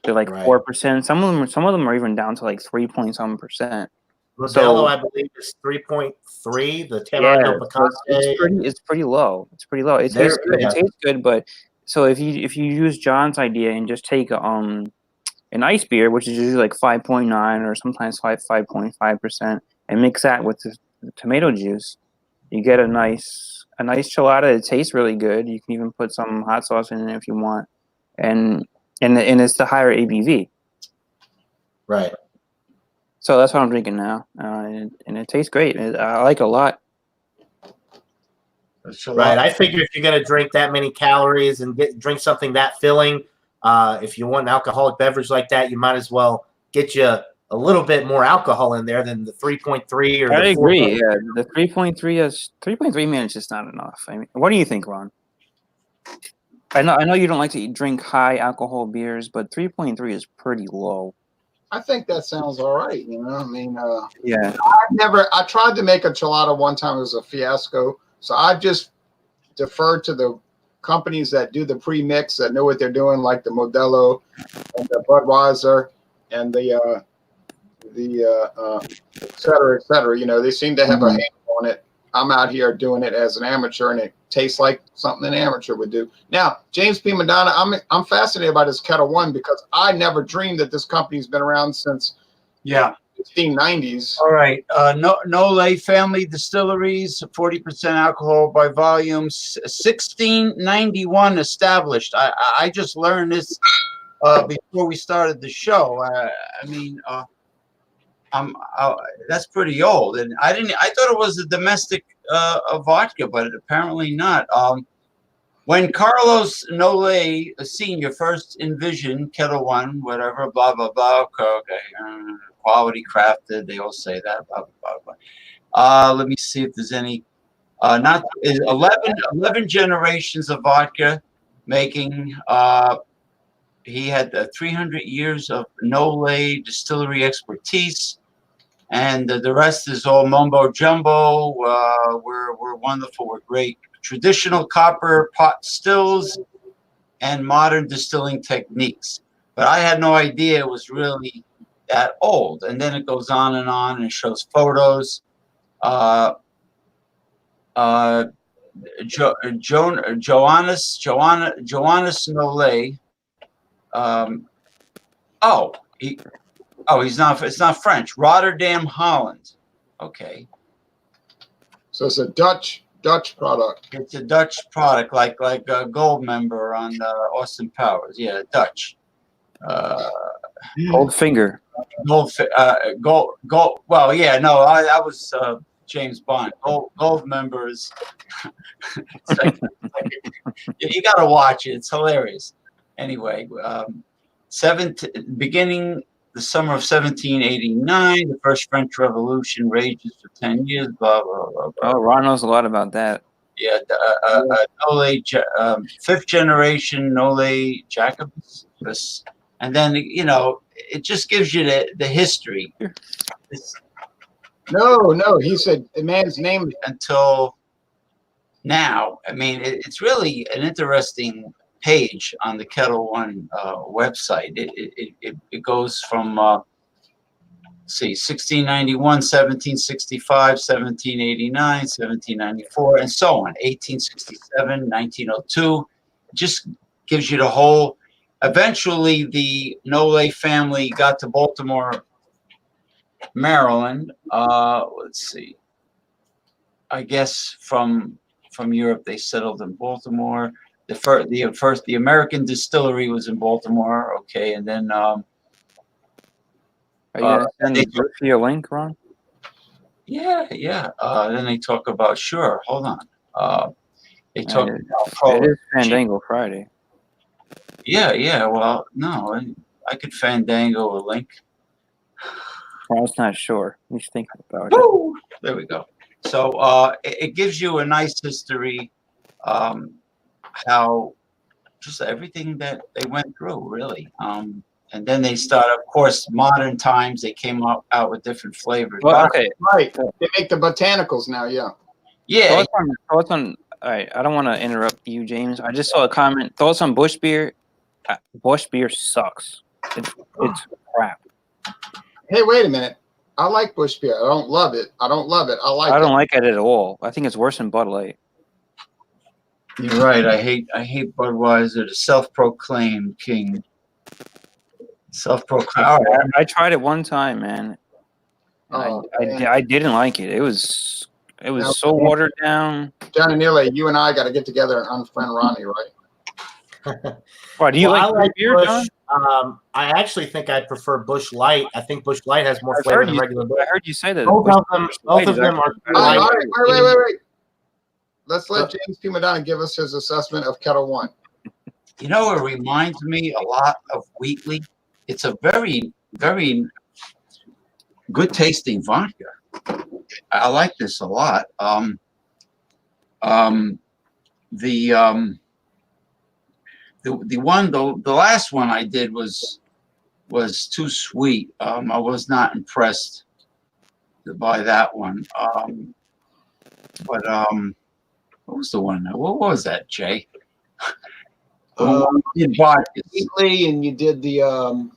They're like 4%. Some of them are even down to like 3 point some percent. Modelo, So I believe, is 3.3. The yeah, Tamarindo Picante, it's pretty low. It's pretty low. It tastes good. yeah. It tastes good, but so if you use John's idea and just take an ice beer, which is usually like 5.9 or sometimes 5.5%, and mix that with the tomato juice, you get a nice chelada. It tastes really good. You can even put some hot sauce in it if you want, and it's the higher ABV. Right. So that's what I'm drinking now, and it tastes great. I like it a lot. Right. I figure if you're going to drink that many calories and drink something that filling, if you want an alcoholic beverage like that, you might as well get you a little bit more alcohol in there than the 3.3 or I the 4. agree. Yeah, the 3.3 man is just not enough. I mean, what do you think, Ron? I know you don't like to drink high alcohol beers, but 3.3 is pretty low. I think that sounds all right. You know, I mean, yeah. I tried to make a chelada one time. It was a fiasco. So I just deferred to the companies that do the pre-mix, that know what they're doing, like the Modelo and the Budweiser and the et cetera, et cetera. You know, they seem to have a handle on it. I'm out here doing it as an amateur, and it tastes like something an amateur would do. Now, James P. Madonna, I'm fascinated by this Kettle One because I never dreamed that this company's been around since 1590s. All right. Nole Family Distilleries, 40% alcohol by volume, 1691 established. I just learned this before we started the show. That's pretty old, and I thought it was a domestic vodka, but apparently not. When Carlos Nole Sr. first envisioned Kettle One, whatever, blah blah blah, okay, quality crafted, they all say that, blah blah blah. Let me see if there's any. Not 11 generations of vodka making. He had 300 years of Nole distillery expertise, and the rest is all mumbo jumbo. We're wonderful. We're great. Traditional copper pot stills and modern distilling techniques. But I had no idea it was really that old. And then it goes on and it shows photos. Joannis Nole. He's not. It's not French. Rotterdam, Holland. Okay. So it's a Dutch product. It's a Dutch product, like a Gold Member on Austin Powers. Yeah, Dutch. Goldfinger. Gold. Well, yeah, no, I was James Bond. Gold Members. You got to watch it. It's hilarious. Anyway, beginning the summer of 1789, the first French Revolution rages for 10 years. Blah blah blah. Blah. Oh, Ron knows a lot about that. Yeah, Nole, fifth generation Nole Jacobus, and then it just gives you the history. No, he said the man's name until now. I mean, it's really an interesting page on the Kettle One website. It goes from see, 1691, 1765, 1789, 1794, and so on. 1867, 1902. Just gives you the whole. Eventually, the Nole family got to Baltimore, Maryland. Let's see. I guess from Europe they settled in Baltimore. The American distillery was in Baltimore. Okay, and then Are you gonna send me your link, Ron? yeah. Then they talk about sure. Hold on. They talk about it is Fandango Friday. Yeah. Well, no, I could Fandango a link. I was not sure. He's thinking about Woo! It. There we go. So it gives you a nice history, how just everything that they went through, really. And then they start, of course, modern times. They came out with different flavors. Well, okay, right. They make the botanicals now. Yeah. Yeah. Thoughts on. All right, I don't want to interrupt you, James. I just saw a comment. Thoughts on Bush beer? Bush beer sucks. It's crap. Hey, wait a minute. I like Bush beer. I don't love it. I don't like it at all. I think it's worse than Bud Light. You're right. I hate Budweiser, the self-proclaimed king. Self-proclaimed. I tried it one time, man. I didn't like it. It was so watered down. John and Neil, you and I got to get together and unfriend Ronnie, right? Why do you like beer, Bush, John? I actually think I prefer Bush Light. I think Bush Light has more flavor than regular Bush. I heard you say that. Both of them are. All right, wait. Let's let James P. Madonna give us his assessment of Kettle One. You know, it reminds me a lot of Wheatley. It's a very, very good tasting vodka. I like this a lot. The last one I did was too sweet. I was not impressed by that one. What was the one? What was that, Jay? Wheatley, and you did the.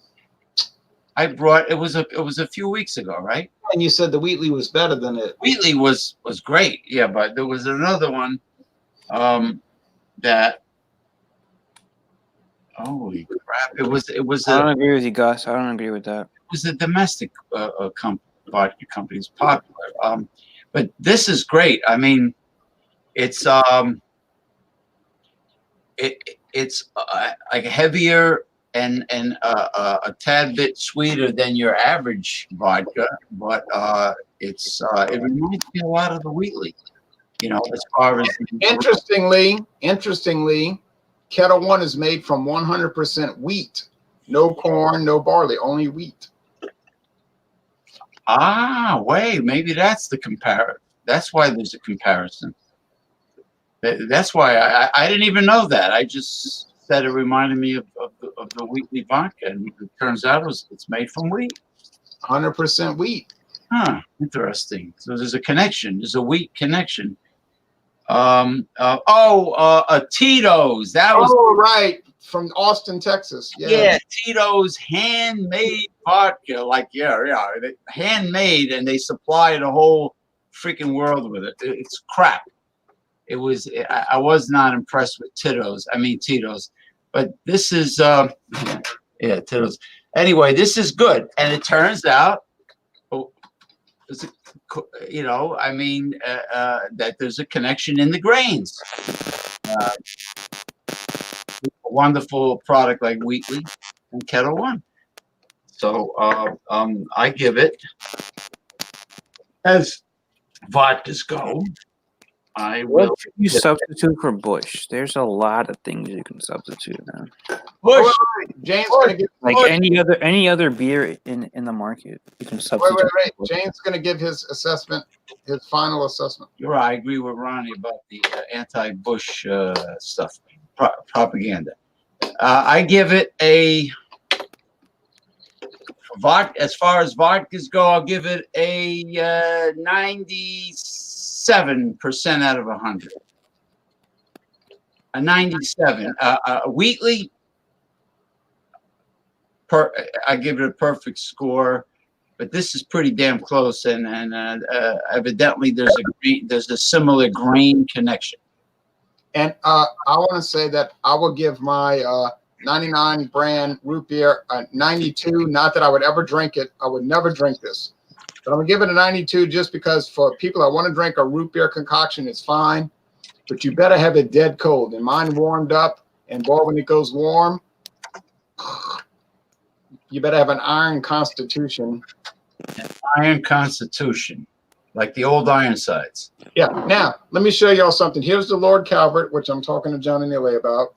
I brought it was a few weeks ago, right? And you said the Wheatley was better than it. Wheatley was great, yeah, but there was another one that. Holy crap! It was. I don't agree with you, Gus. I don't agree with that. It was a domestic vodka company. It's popular, but this is great. I mean, it's it's like heavier and a tad bit sweeter than your average vodka, but it reminds me a lot of the Wheatley. You know, as far as interestingly, Kettle One is made from 100% wheat, no corn, no barley, only wheat. Wait, maybe that's the comparison. That's why there's a comparison. That's why I didn't even know that. I just said it reminded me of the Wheatley vodka, and it turns out it's made from wheat. 100% wheat. Huh, interesting. So there's a connection. There's a wheat connection. Tito's. That was right, from Austin, Texas. Yeah, Tito's handmade vodka. Like handmade, and they supply the whole freaking world with it. It's crap. It was. I was not impressed with Tito's. But this is Tito's. Anyway, this is good, and it turns out, that there's a connection in the grains. A wonderful product like Wheatley and Kettle One. So I give it, as vodkas go, I will. What can you substitute for Bush? There's a lot of things you can substitute now. Bush. James gonna give any other beer in the market, you can substitute. Wait. James gonna give his assessment, his final assessment. You're right. I agree with Ronnie about the anti-Bush stuff, propaganda. I give it a vodka. As far as vodkas go, I'll give it a 97% out of 100. A 97. Wheatley, I give it a perfect score. but this is pretty damn close, and evidently there's a similar grain connection. And I want to say that I will give my 99 brand root beer a 92. Not that I would ever drink it. I would never drink this. But I'm going to give it a 92 just because for people that want to drink a root beer concoction, it's fine. But you better have it dead cold. And mine warmed up. And boy, when it goes warm, you better have an iron constitution. An iron constitution. Like the old Ironsides. Yeah. Now, let me show y'all something. Here's the Lord Calvert, which I'm talking to John and Neely about.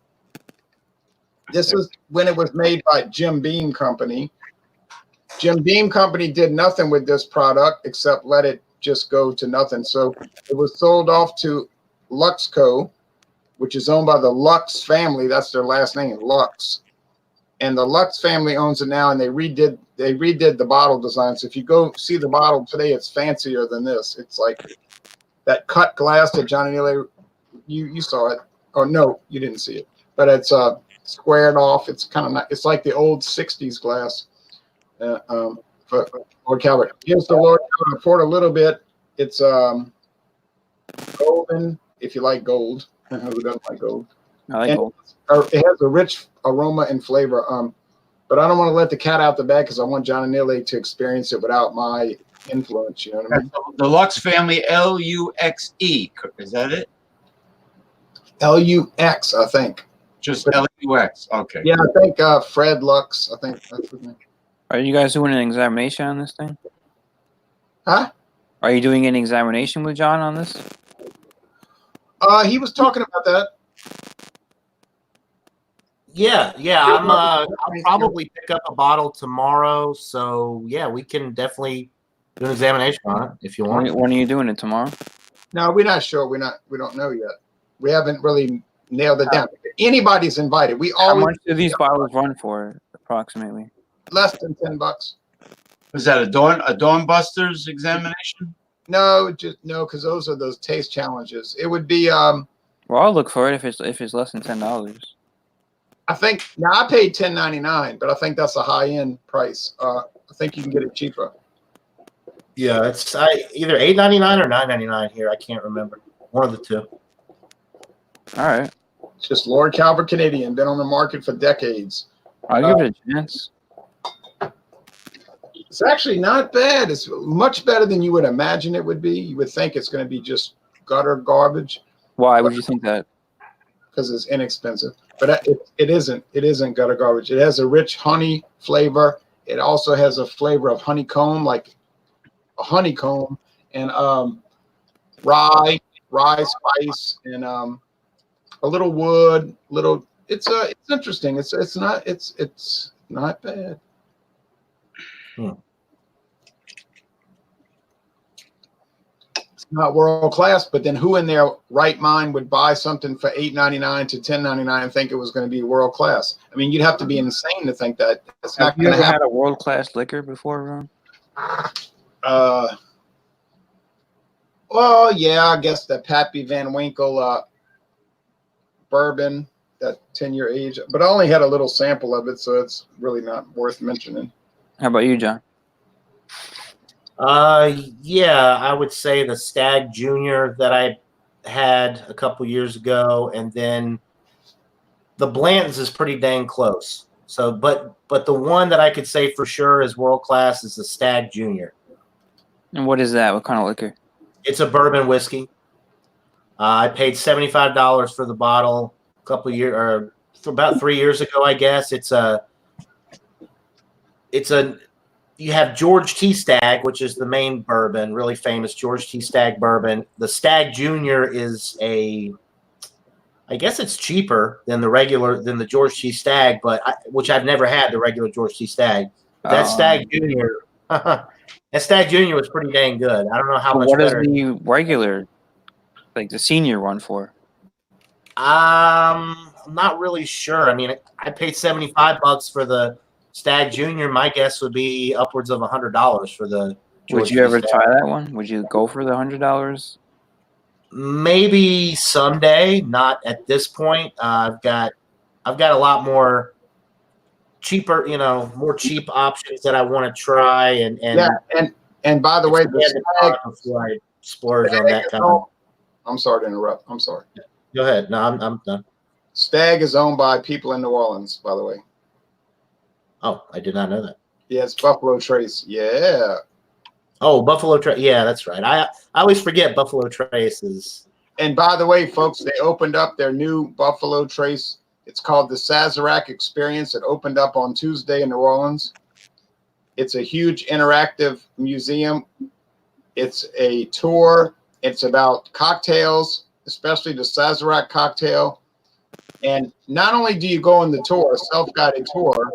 This is when it was made by Jim Beam Company. Jim Beam Company did nothing with this product except let it just go to nothing. So it was sold off to Luxco, which is owned by the Lux family. That's their last name, Lux. And the Lux family owns it now, and they redid the bottle design. So if you go see the bottle today, it's fancier than this. It's like that cut glass that Johnny Neely, you saw it. Oh no, you didn't see it. But it's squared off. It's kind of not, it's like the old 60s glass. For Lord Calvert. Here's the Lord Calvert. I poured a little bit. It's golden, if you like gold. Who doesn't like gold? I like gold. It has a rich aroma and flavor. But I don't want to let the cat out the bag because I want John and Neely to experience it without my influence. You know what I mean? The Lux family, L-U-X-E. Is that it? L-U-X, I think. Just L-U-X. Okay. Yeah, I think Fred Lux. I think that's his name. Are you guys doing an examination on this thing? Huh? Are you doing an examination with John on this? He was talking about that. Yeah. I'll probably pick up a bottle tomorrow. So yeah, we can definitely do an examination on it if you want. When are you doing it, tomorrow? No, we're not sure. We don't know yet. We haven't really nailed it down. Anybody's invited. How much do these bottles run for, approximately? Less than $10. Was that a Dawn Busters examination? No, because those are those taste challenges. It would be Well, I'll look for it if it's less than $10. I think now I paid $10.99, but I think that's a high end price. I think you can get it cheaper. Yeah, it's either $8.99 or $9.99 here. I can't remember. One of the two. All right. It's just Lord Calvert Canadian, been on the market for decades. I'll give it a chance. It's actually not bad. It's much better than you would imagine it would be. You would think it's going to be just gutter garbage. Why would you think that? Because it's inexpensive. But it isn't. It isn't gutter garbage. It has a rich honey flavor. It also has a flavor of honeycomb, like a honeycomb, and rye spice, and a little wood. It's interesting. It's not bad. It's not world class, but then who in their right mind would buy something for $8.99 to $10.99 and think it was going to be world class? I mean, you'd have to be insane to think that. It's not Have you ever had a world class liquor before, Ron? Well, yeah, I guess the Pappy Van Winkle bourbon, that 10-year age, but I only had a little sample of it, so it's really not worth mentioning. How about you, John? Yeah, I would say the Stag Junior that I had a couple years ago, and then the Blanton's is pretty dang close. So, but the one that I could say for sure is world class is the Stag Junior. And what is that? What kind of liquor? It's a bourbon whiskey. I paid $75 for the bottle a couple years, or about 3 years ago, I guess. You have George T. Stagg, which is the main bourbon, really famous George T. Stagg bourbon. The Stag Junior is I guess it's cheaper than the George T. Stagg, which I've never had the regular George T. Stagg. That Stag Junior, that Stag Junior was pretty dang good. I don't know how much better. What is the regular, like the senior one for? I'm not really sure. I mean, I paid $75 for the Stag Junior. My guess would be upwards of $100 for the George Would you ever Stagg. try that one? Would you go for the $100? Maybe someday, not at this point. I've got a lot more cheaper, more cheap options that I want to try, and Yeah, and by the way, the Stag, before I splurge on Stag that is kind of. owned, I'm sorry to interrupt. I'm sorry. Go ahead. No, I'm done. Stag is owned by people in New Orleans, by the way. Oh, I did not know that. Yeah, it's Buffalo Trace. Yeah. Oh, Buffalo Trace. Yeah, that's right. I always forget Buffalo Trace is. And by the way, folks, they opened up their new Buffalo Trace. It's called the Sazerac Experience. It opened up on Tuesday in New Orleans. It's a huge interactive museum. It's a tour. It's about cocktails, especially the Sazerac cocktail. And not only do you go on the tour, self-guided tour,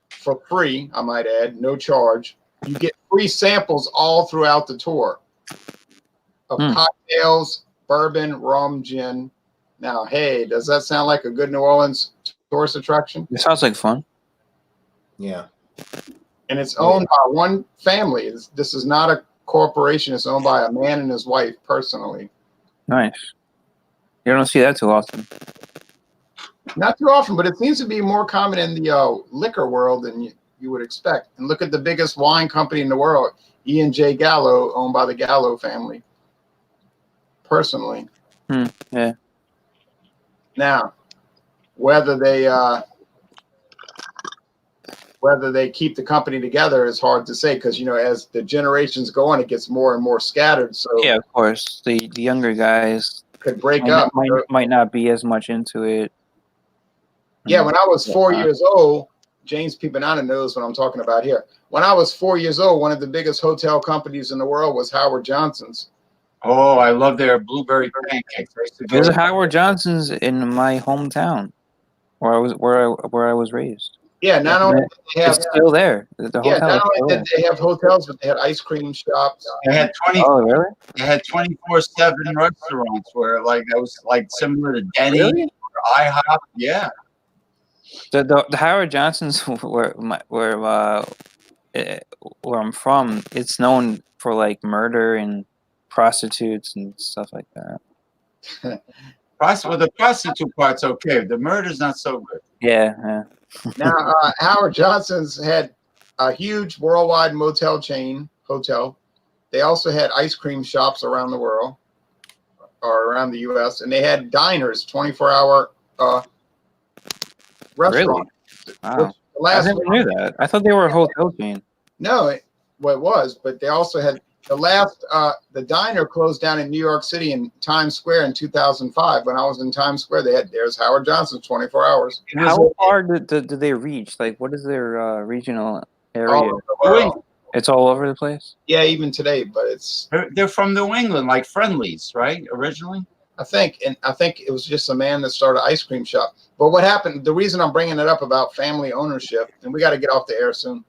for free, I might add, no charge. You get free samples all throughout the tour of cocktails, bourbon, rum, gin. Now, hey, does that sound like a good New Orleans tourist attraction? It sounds like fun. Yeah. And it's owned by one family. This is not a corporation. It's owned by a man and his wife personally. Nice. You don't see that too often. Not too often, but it seems to be more common in the liquor world than you would expect. And look at the biggest wine company in the world, E&J Gallo, owned by the Gallo family. Personally. Yeah. Now, whether they keep the company together is hard to say, because as the generations go on, it gets more and more scattered. So yeah, of course, the younger guys could break up. Might not be as much into it. Yeah, when I was 4 years old, James P. Banana knows what I'm talking about here. When I was 4 years old, one of the biggest hotel companies in the world was Howard Johnson's. Oh, I love their blueberry pancakes. There's a Howard Johnson's in my hometown, where I was raised. Yeah, not only did they have, it's still there. The hotel. Not only did they have hotels, but they had ice cream shops. They had 20. Oh, really? They had 24/7 restaurants where it was like similar to Denny or IHOP. Yeah. The Howard Johnson's where I'm from, it's known for like murder and prostitutes and stuff like that. Well, the prostitute part's okay. The murder's not so good. Yeah. Now, Howard Johnson's had a huge worldwide motel chain hotel. They also had ice cream shops around the world or around the U.S. and they had diners, 24-hour restaurants. Really? Wow. I never knew that. I thought they were a hotel chain. No, it was, but they also had the diner closed down in New York City in Times Square in 2005. When I was in Times Square, there's Howard Johnson's 24 hours. How far do they reach? Like, what is their regional area? It's all over the place. Yeah, even today, but they're from New England, like Friendlies, right? Originally, I think it was just a man that started an ice cream shop. But what happened? The reason I'm bringing it up about family ownership, and we got to get off the air soon.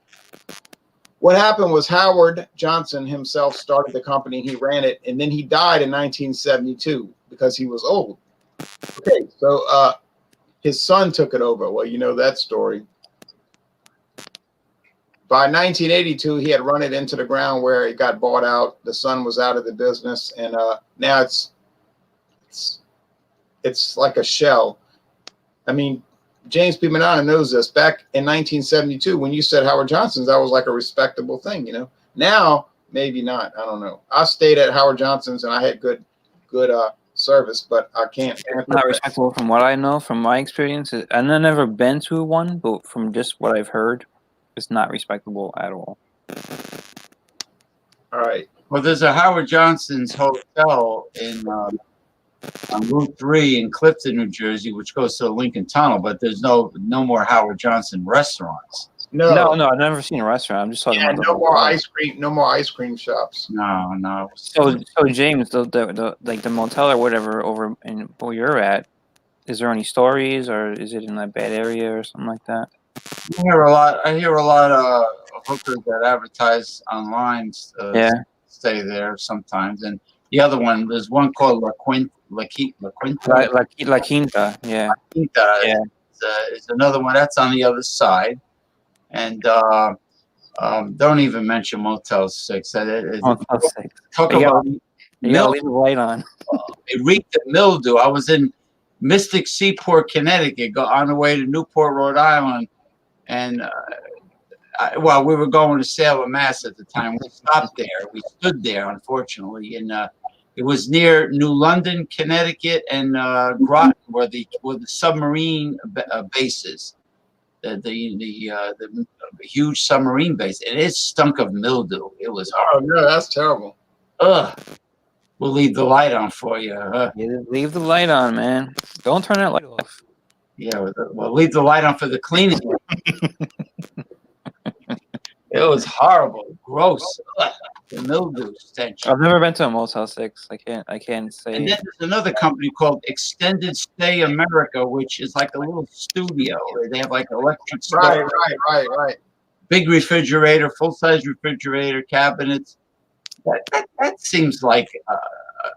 What happened was Howard Johnson himself started the company. He ran it, and then he died in 1972 because he was old. Okay, so his son took it over. Well, you know that story. By 1982, he had run it into the ground where it got bought out. The son was out of the business, and now it's like a shell. I mean, James P. Banana knows this. Back in 1972, when you said Howard Johnson's, that was like a respectable thing, Now, maybe not. I don't know. I stayed at Howard Johnson's and I had good service, but I can't. It's not respectable from what I know, from my experience. And I've never been to one, but from just what I've heard, it's not respectable at all. All right. Well, there's a Howard Johnson's hotel on Route 3 in Clifton, New Jersey, which goes to the Lincoln Tunnel, but there's no more Howard Johnson restaurants. No, I've never seen a restaurant. I'm just talking about no more ice cream shops. No. So James, the motel or whatever over in where you're at, is there any stories, or is it in a bad area or something like that? I hear a lot of hookers that advertise online stay there sometimes, and the other one, there's one called La Quinta. La Quinta, yeah. La Quinta is another one that's on the other side, and don't even mention Motel 6. Motel 6. Talk you about gotta leave the light on. It reeked of mildew. I was in Mystic Seaport, Connecticut, on the way to Newport, Rhode Island, and well, we were going to Salem, Mass at the time. We stopped there. We stood there, unfortunately, and it was near New London, Connecticut, and Groton, where the submarine bases, the huge submarine base, and it stunk of mildew. It was horrible. Oh no, that's terrible. Ugh. We'll leave the light on for you. Yeah, leave the light on, man. Don't turn that light off. Yeah, we'll leave the light on for the cleaning. It was horrible, gross. Ugh, the mildew stench. I've never been to a Motel 6. I can't say. And then there's another company called Extended Stay America, which is like a little studio. They have like electric stove, Right. big refrigerator, full-size refrigerator, cabinets. That seems like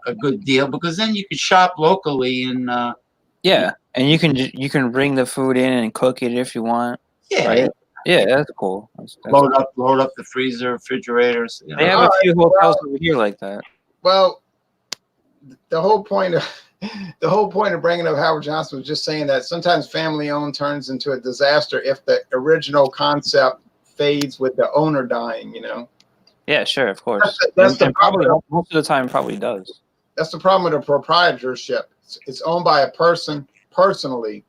a good deal, because then you can shop locally and yeah, and you can bring the food in and cook it if you want. yeah, Right? Yeah, that's cool. That's load up the freezer, refrigerators. They have a few hotels over here like that. Well, the whole point of bringing up Howard Johnson was just saying that sometimes family-owned turns into a disaster if the original concept fades with the owner dying. Yeah, sure, of course. That's the probably most of the time probably does. That's the problem with the proprietorship. It's owned by a person personally.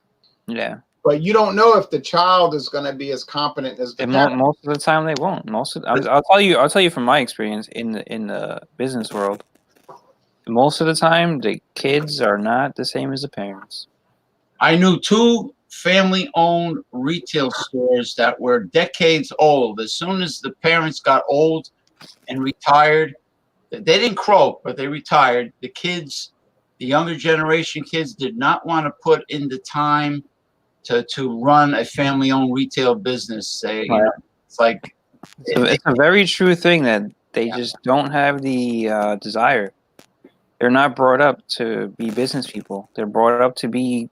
Yeah. But you don't know if the child is going to be as competent as the parent. Most of the time they won't. I'll tell you from my experience in the business world. Most of the time, the kids are not the same as the parents. I knew 2 family-owned retail stores that were decades old. As soon as the parents got old and retired, they didn't croak, but they retired. The kids, the younger generation kids, did not want to put in the time to run a family-owned retail business. It's like it's a very true thing that they just don't have the desire. They're not brought up to be business people. They're brought up to be,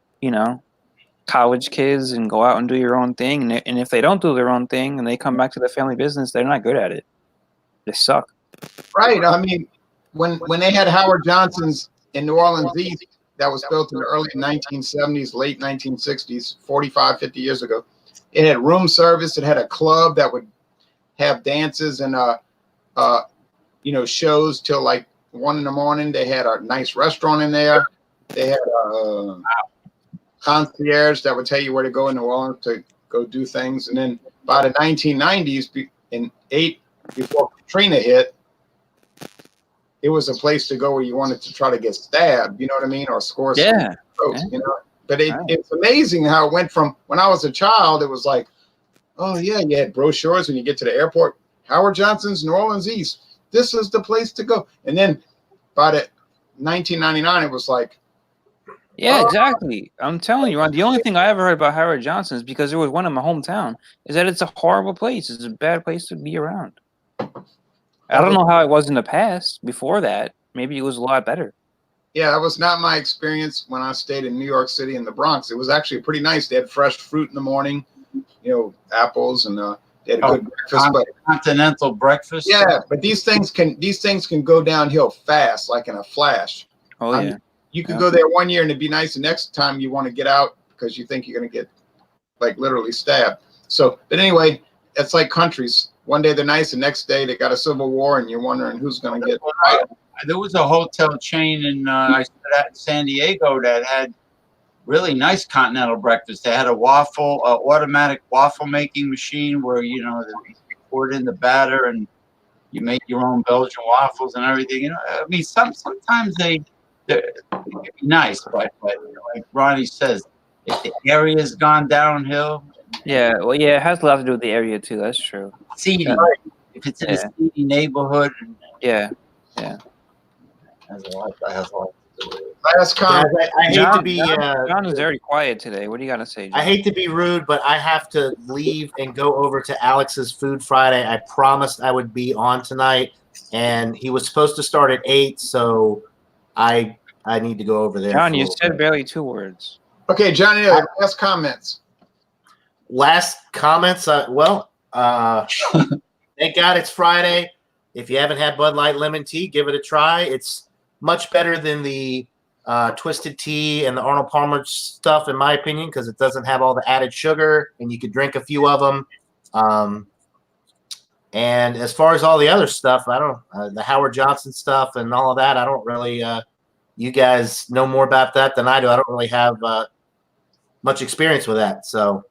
college kids and go out and do your own thing. And if they don't do their own thing and they come back to the family business, they're not good at it. They suck. Right. I mean, when they had Howard Johnson's in New Orleans East, that was built in the early 1970s, late 1960s, 45, 50 years ago. It had room service. It had a club that would have dances and shows till like 1 in. They had a nice restaurant in there. They had a concierge that would tell you where to go in New Orleans to go do things. And then by the 1990s, before Katrina hit, it was a place to go where you wanted to try to get stabbed, you know what I mean, or score some strokes, But it's amazing how it went from when I was a child. It was like, oh yeah, you had brochures when you get to the airport. Howard Johnson's New Orleans East. This is the place to go. And then by the 1999, it was like, yeah, exactly. I'm telling you, Ron, the only thing I ever heard about Howard Johnson is because there was one in my hometown, is that it's a horrible place. It's a bad place to be around. I don't know how it was in the past. Before that, maybe it was a lot better. Yeah, that was not my experience when I stayed in New York City in the Bronx. It was actually pretty nice. They had fresh fruit in the morning, apples, and they had a good breakfast. Continental breakfast. Yeah, but these things can go downhill fast, like in a flash. Oh yeah. You could go there one year and it'd be nice. The next time you want to get out because you think you're going to get like literally stabbed. So, but anyway, it's like countries. One day they're nice, the next day they got a civil war, and you're wondering who's going to get. There was a hotel chain in San Diego that had really nice continental breakfast. They had a automatic waffle making machine where you poured in the batter and you make your own Belgian waffles and everything. I mean, sometimes they're nice, but like Ronnie says, if the area's gone downhill. Yeah, well, yeah, it has a lot to do with the area too. That's true. Seedy. If it's in a seedy neighborhood. Yeah. Has a lot to do with it. Last comment. I hate to be. John is very quiet today. What do you got to say, John? I hate to be rude, but I have to leave and go over to Alex's Food Friday. I promised I would be on tonight, and he was supposed to start at 8, so I need to go over there. John, you said barely 2 words. Okay, Johnny, last comments. Last comments. Thank God it's Friday. If you haven't had Bud Light Lemon Tea, give it a try. It's much better than the Twisted Tea and the Arnold Palmer stuff, in my opinion, because it doesn't have all the added sugar, and you could drink a few of them. And as far as all the other stuff, I don't the Howard Johnson stuff and all of that. I don't really. You guys know more about that than I do. I don't really have much experience with that, so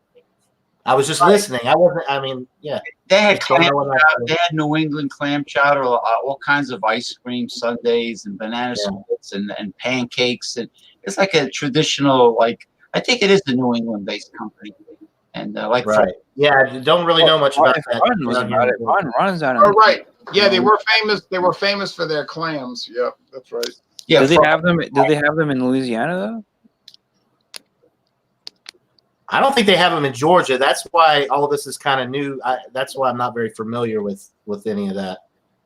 I was just listening. I wasn't. I mean, yeah. They had they had New England clam chowder, all kinds of ice cream sundaes and banana splits and pancakes, and it's like a traditional, like, I think it is the New England based company, and like right. Yeah, don't really know much about that. Ron's down. Oh, right. Yeah, they were famous. They were famous for their clams. Yep, that's right. Yeah. Do they have them? Do they have them in Louisiana though? I don't think they have them in Georgia. That's why all of this is kind of new. That's why I'm not very familiar with any of that.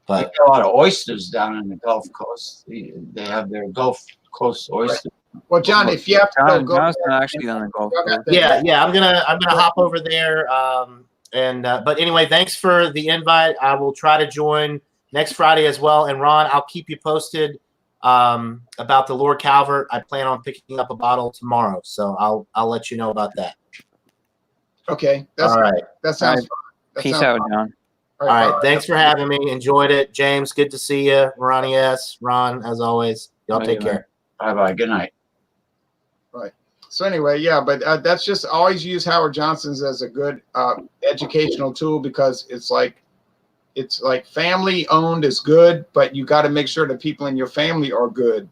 But they get a lot of oysters down in the Gulf Coast. They have their Gulf Coast oysters. Well, John, if you have to go John's not actually on the Gulf Coast. Yeah, I'm gonna hop over there. But anyway, thanks for the invite. I will try to join next Friday as well. And Ron, I'll keep you posted about the Lord Calvert. I plan on picking up a bottle tomorrow, so I'll let you know about that. Okay. All right. That sounds fun. Peace out, John. All right. Thanks for having me. Enjoyed it. James, good to see you. Ronnie S. Ron, as always. Y'all take care. Bye-bye. Good night. Right. So anyway, yeah, but that's just always use Howard Johnson's as a good educational tool, because it's like family owned is good, but you got to make sure the people in your family are good.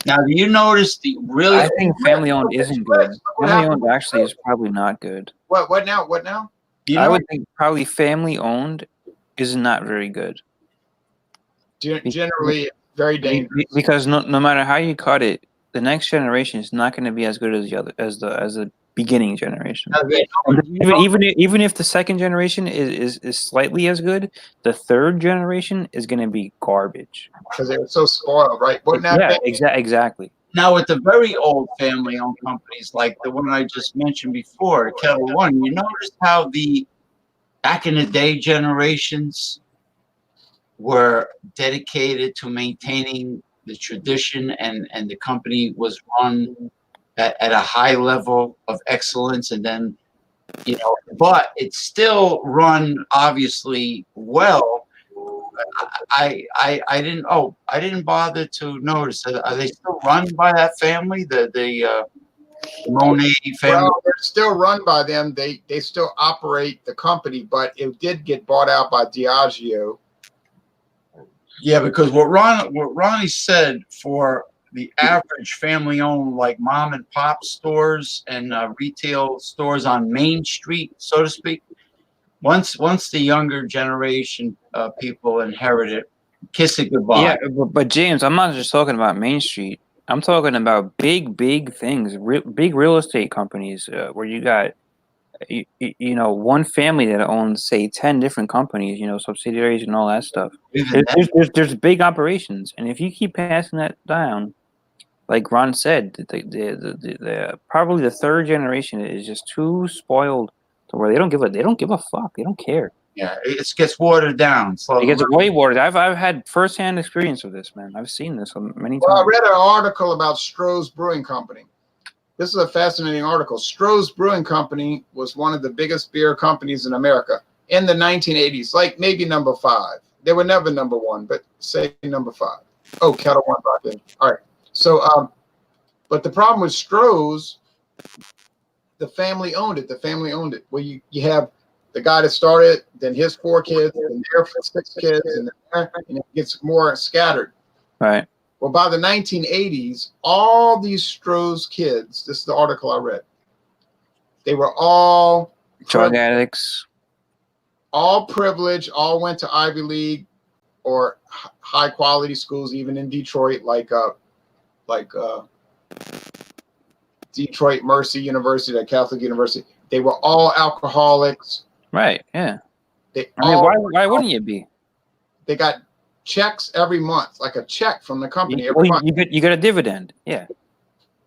Now, do you notice the really? I think family owned isn't good. Family owned actually is probably not good. What now? What now? I would think probably family owned is not very good. Generally, very dangerous. Because no matter how you cut it, the next generation is not going to be as good as the beginning generation. Even if the second generation is slightly as good, the third generation is going to be garbage because they were so spoiled, right? What now? Yeah, exactly. Now, with the very old family-owned companies like the one I just mentioned before, Kettle One, you notice how the back in the day generations were dedicated to maintaining the tradition, and the company was run at a high level of excellence, and then, but it's still run obviously well. I didn't bother to notice. Are they still run by that family, the Monet family? Well, they're still run by them. They still operate the company, but it did get bought out by Diageo. Yeah, because what Ronnie said, for the average family-owned, like mom and pop stores and retail stores on Main Street, so to speak, once the younger generation people inherit it, kiss it goodbye. Yeah, but James, I'm not just talking about Main Street. I'm talking about big things, big real estate companies where you got one family that owns, say, 10 different companies, subsidiaries and all that stuff. There's big operations, and if you keep passing that down, like Ron said, the probably the third generation is just too spoiled to where they don't give a fuck. They don't care. Yeah, it gets watered down. It gets way watered. I've had firsthand experience of this, man. I've seen this many times. Well, I read an article about Stroh's Brewing Company. This is a fascinating article. Stroh's Brewing Company was one of the biggest beer companies in America in the 1980s, like maybe number 5. They were never number 1, but say number 5. Oh, Kettle One back in. All right. So, but the problem with Stroh's, the family owned it. The family owned it. Well, you have the guy that started, then his 4 kids, and their 6 kids, and it gets more scattered. Right. Well, by the 1980s, all these Stroh's kids, this is the article I read, they were all drug addicts, all privileged, all went to Ivy League or high quality schools, even in Detroit, like Detroit Mercy University, that Catholic University. They were all alcoholics. Right. Yeah. Why wouldn't you be? They got checks every month, like a check from the company every month. You get a dividend. Yeah.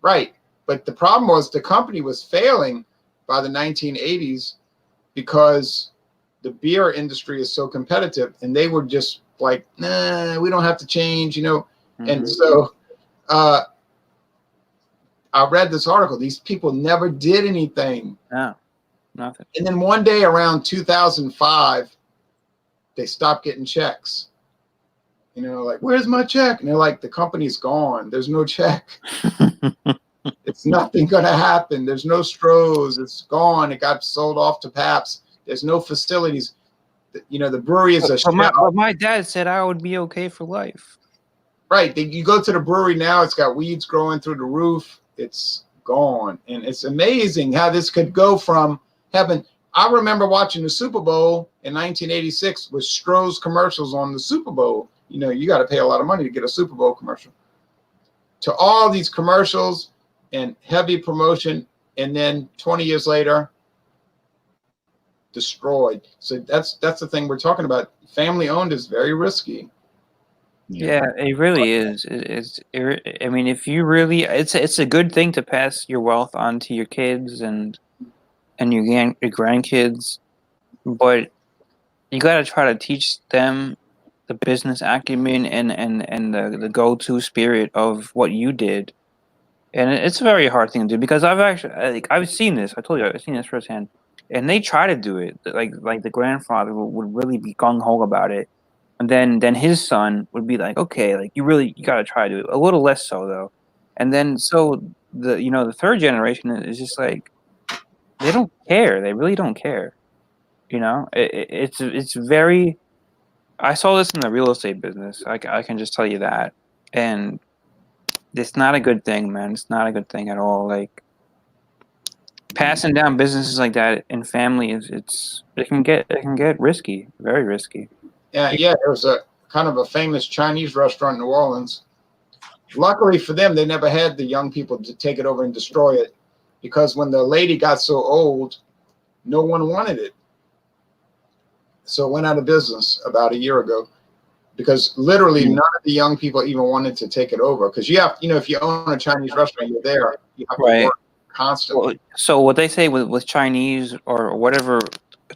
Right. But the problem was the company was failing by the 1980s because the beer industry is so competitive, and they were just like, nah, we don't have to change, Mm-hmm. And so I read this article. These people never did anything. No, nothing. And then one day around 2005, they stopped getting checks. You know, like, where's my check? And they're like, the company's gone. There's no check. It's nothing going to happen. There's no Stroh's. It's gone. It got sold off to Pabst. There's no facilities. You know, the brewery is a shell. But my dad said I would be okay for life. Right. You go to the brewery now, it's got weeds growing through the roof. It's gone. And it's amazing how this could go from having. I remember watching the Super Bowl in 1986 with Stroh's commercials on the Super Bowl. You know, you got to pay a lot of money to get a Super Bowl commercial. To all these commercials and heavy promotion, and then 20 years later, destroyed. So that's the thing we're talking about. Family owned is very risky. Yeah, it really is. I mean, if you really, it's a good thing to pass your wealth on to your kids and your grandkids, but you got to try to teach them the business acumen and the go-to spirit of what you did. And it's a very hard thing to do because I've seen this. I told you I've seen this firsthand, and they try to do it. Like the grandfather would really be gung ho about it, and then his son would be like, okay, like you got to try to do it. A little less so though, and then so the third generation is just like they don't care. They really don't care. You know, it's very. I saw this in the real estate business. I can just tell you that, and it's not a good thing, man. It's not a good thing at all. Like passing down businesses like that in family it can get risky, very risky. Yeah, there was a kind of a famous Chinese restaurant in New Orleans. Luckily for them, they never had the young people to take it over and destroy it, because when the lady got so old, no one wanted it. So it went out of business about a year ago, because literally none of the young people even wanted to take it over. Because you have, if you own a Chinese restaurant, you're there. You have to work constantly. So what they say with Chinese or whatever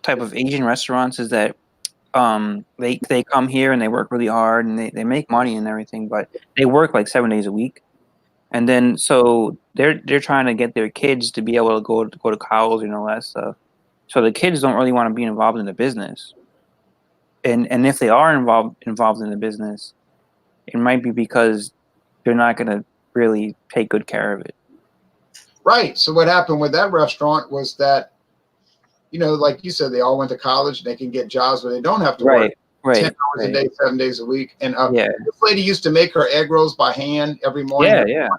type of Asian restaurants is that they come here and they work really hard and they make money and everything, but they work like 7 days a week. And then so they're trying to get their kids to be able to go to college and all that stuff. So the kids don't really want to be involved in the business. And if they are involved in the business, it might be because they're not going to really take good care of it. Right. So what happened with that restaurant was that, like you said, they all went to college and they can get jobs where they don't have to work 10 hours a day, 7 days a week. And this lady used to make her egg rolls by hand every morning. Yeah.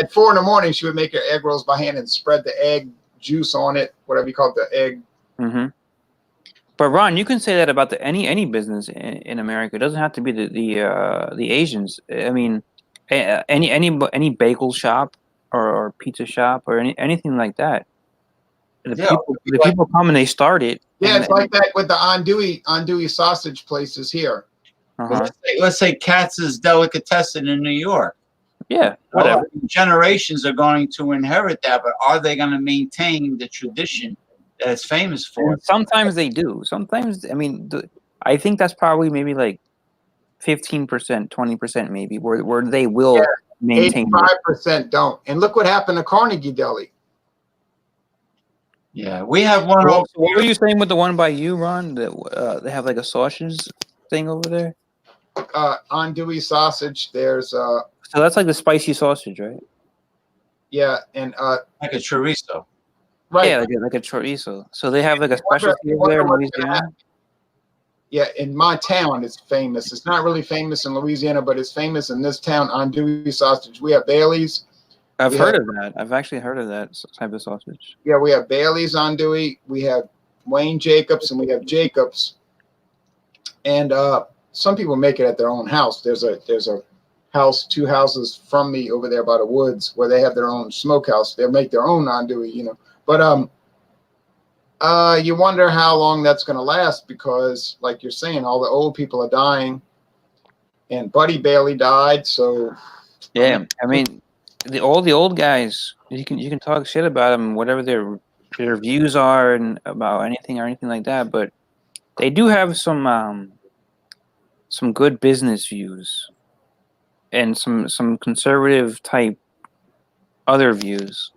At 4 a.m, she would make her egg rolls by hand and spread the egg juice on it, whatever you call it, the egg. Mm-hmm. But Ron, you can say that about any business in America. It doesn't have to be the Asians. I mean, any bagel shop or pizza shop or anything like that. The people come and they start it. Yeah, it's like that with the andouille sausage places here. Uh-huh. Let's say Katz's Delicatessen in New York. Yeah, whatever. Generations are going to inherit that, but are they going to maintain the tradition that it's famous for? And sometimes they do. Sometimes, I mean, I think that's probably maybe like 15%, 20% maybe, where they will maintain. 85% don't. And look what happened to Carnegie Deli. Yeah, we have one. What were you saying with the one by you, Ron? That they have like a sausage thing over there. Andouille sausage. There's so that's like the spicy sausage, right? Yeah, and like a chorizo. Right. Yeah, like a chorizo. So they have like a specialty over there in Louisiana. Yeah, in my town, it's famous. It's not really famous in Louisiana, but it's famous in this town. Andouille sausage. We have Bailey's. I've heard of that. I've actually heard of that type of sausage. Yeah, we have Bailey's andouille. We have Wayne Jacobs, and we have Jacobs. And some people make it at their own house. There's a house, 2 houses from me over there by the woods, where they have their own smokehouse. They'll make their own andouille, But you wonder how long that's going to last, because, like you're saying, all the old people are dying, and Buddy Bailey died. So yeah, I mean, all the old guys, you can talk shit about them, whatever their views are and about anything or anything like that, but they do have some good business views and some conservative type other views.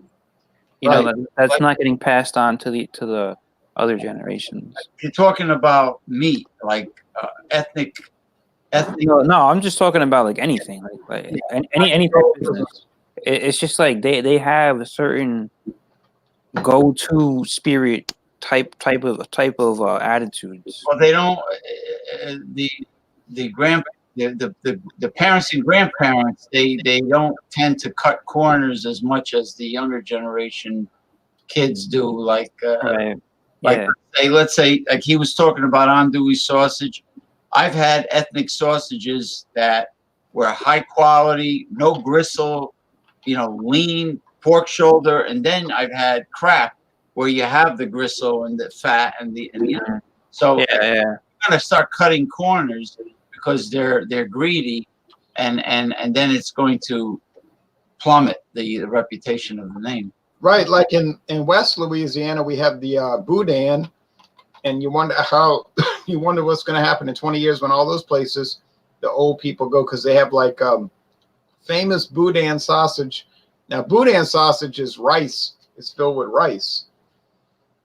You Right. know that's Like- not getting passed on to the other generations. You're talking about meat, like ethnic. No, I'm just talking about like anything, like any type of business. It's just like they have a certain go-to spirit type of attitudes. Well, they don't. The grand the parents and grandparents they don't tend to cut corners as much as the younger generation kids do. Like Right. like Yeah. let's say like he was talking about andouille sausage. I've had ethnic sausages that were high quality, no gristle, lean pork shoulder, and then I've had crap where you have the gristle and the fat and so Yeah. Yeah. you're gonna start cutting corners because they're greedy, and then it's going to plummet the reputation of the name. Right, like in West Louisiana, we have the boudin, and you wonder you wonder what's going to happen in 20 years when all those places, the old people go, because they have like famous boudin sausage. Now, boudin sausage is rice; it's filled with rice,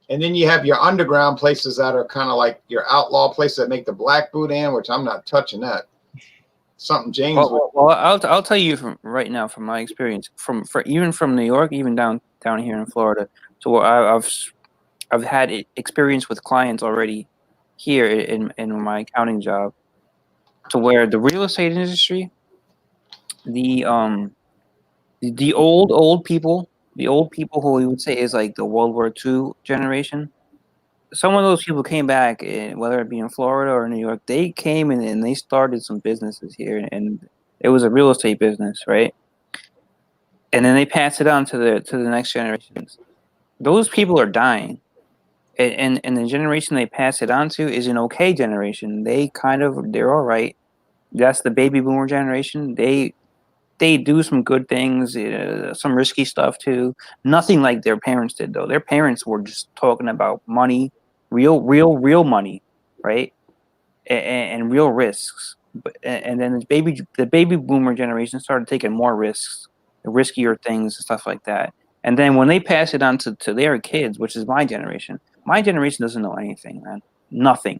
and then you have your underground places that are kind of like your outlaw places that make the black boudin, which I'm not touching that. Something James would. Well, I'll tell you from right now from my experience even from New York, even down here in Florida, to where I've had experience with clients already here in my accounting job, to where the real estate industry, the old people, who we would say is like the World War II generation. Some of those people came back, whether it be in Florida or New York, they came in and they started some businesses here, and it was a real estate business, right? And then they passed it on to the next generations. Those people are dying, and the generation they pass it on to is an okay generation. They're all right. That's the baby boomer generation. They do some good things, some risky stuff too. Nothing like their parents did though. Their parents were just talking about money, real money, right? And real risks. And then the baby boomer generation started taking more risks, riskier things and stuff like that. And then when they pass it on to their kids, which is my generation doesn't know anything, man. Nothing.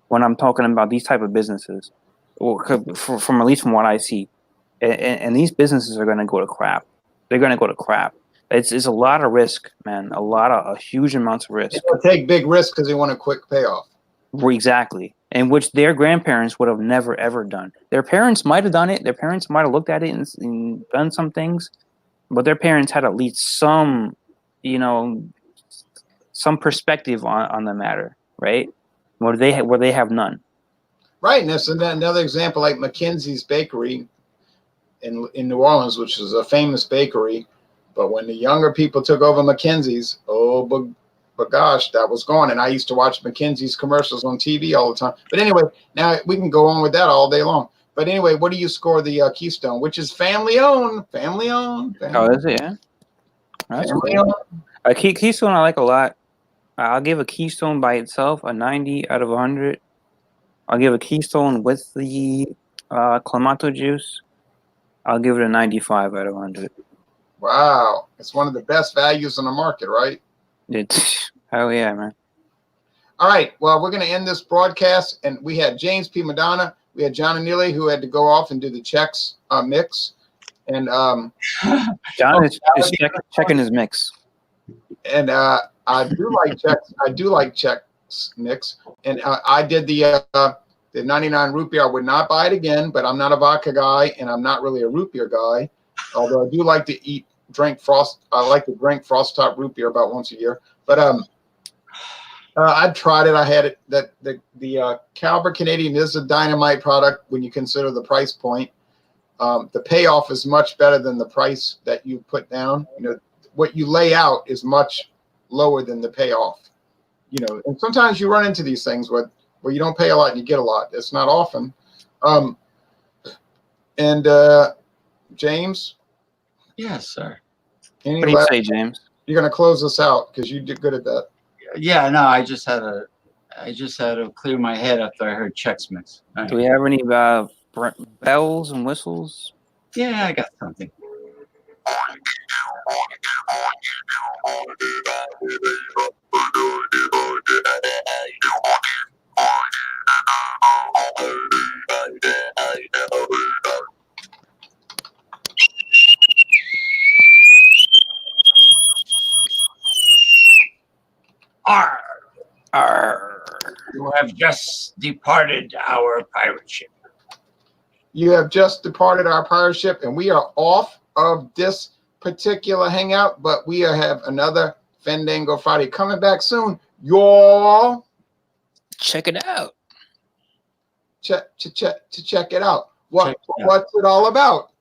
When I'm talking about these type of businesses, from at least from what I see. And these businesses are going to go to crap. They're going to go to crap. It's a lot of risk, man. A huge amounts of risk. They take big risks because they want a quick payoff. Exactly. And which their grandparents would have never, ever done. Their parents might have done it. Their parents might have looked at it and done some things. But their parents had at least some, some perspective on the matter, right? Where they have none. Right. And that's another example, like McKinsey's Bakery in New Orleans, which is a famous bakery. But when the younger people took over McKinsey's, but gosh, that was gone. And I used to watch McKinsey's commercials on TV all the time. But anyway, now we can go on with that all day long. But anyway, what do you score the Keystone, which is family owned? Oh, is it? Yeah. That's Family cool. owned. Keystone I like a lot. I'll give a Keystone by itself a 90 out of 100. I'll give a Keystone with the Clamato juice. I'll give it a 95 out of 100. Wow. It's one of the best values on the market, right? Hell yeah, man. All right. Well, we're going to end this broadcast. And we had James P. Madonna. We had John Anili, who had to go off and do the checks mix. And John is checking his mix. And I do like checks mix. And I did the 99 root beer. I would not buy it again, but I'm not a vodka guy, and I'm not really a root beer guy. Although I do like to drink frost. I like to drink frost top root beer about once a year. But I've tried it. I had it. That the Caliber Canadian is a dynamite product when you consider the price point. The payoff is much better than the price that you put down. What you lay out is much lower than the payoff. And sometimes you run into these things where you don't pay a lot and you get a lot. It's not often. James? Yes, sir. What do you say, James? You're going to close us out because you did good at that. Yeah, no, I just had to clear my head after I heard checks mix. Right. Do we have any bells and whistles? Yeah, I got something. Arr, Arr. you have just departed our pirate ship. You have just departed our pirate ship, and we are off of this particular hangout, but we have another Fandango Friday coming back soon. Y'all Check it out. check it out. Check it out. What's it all about?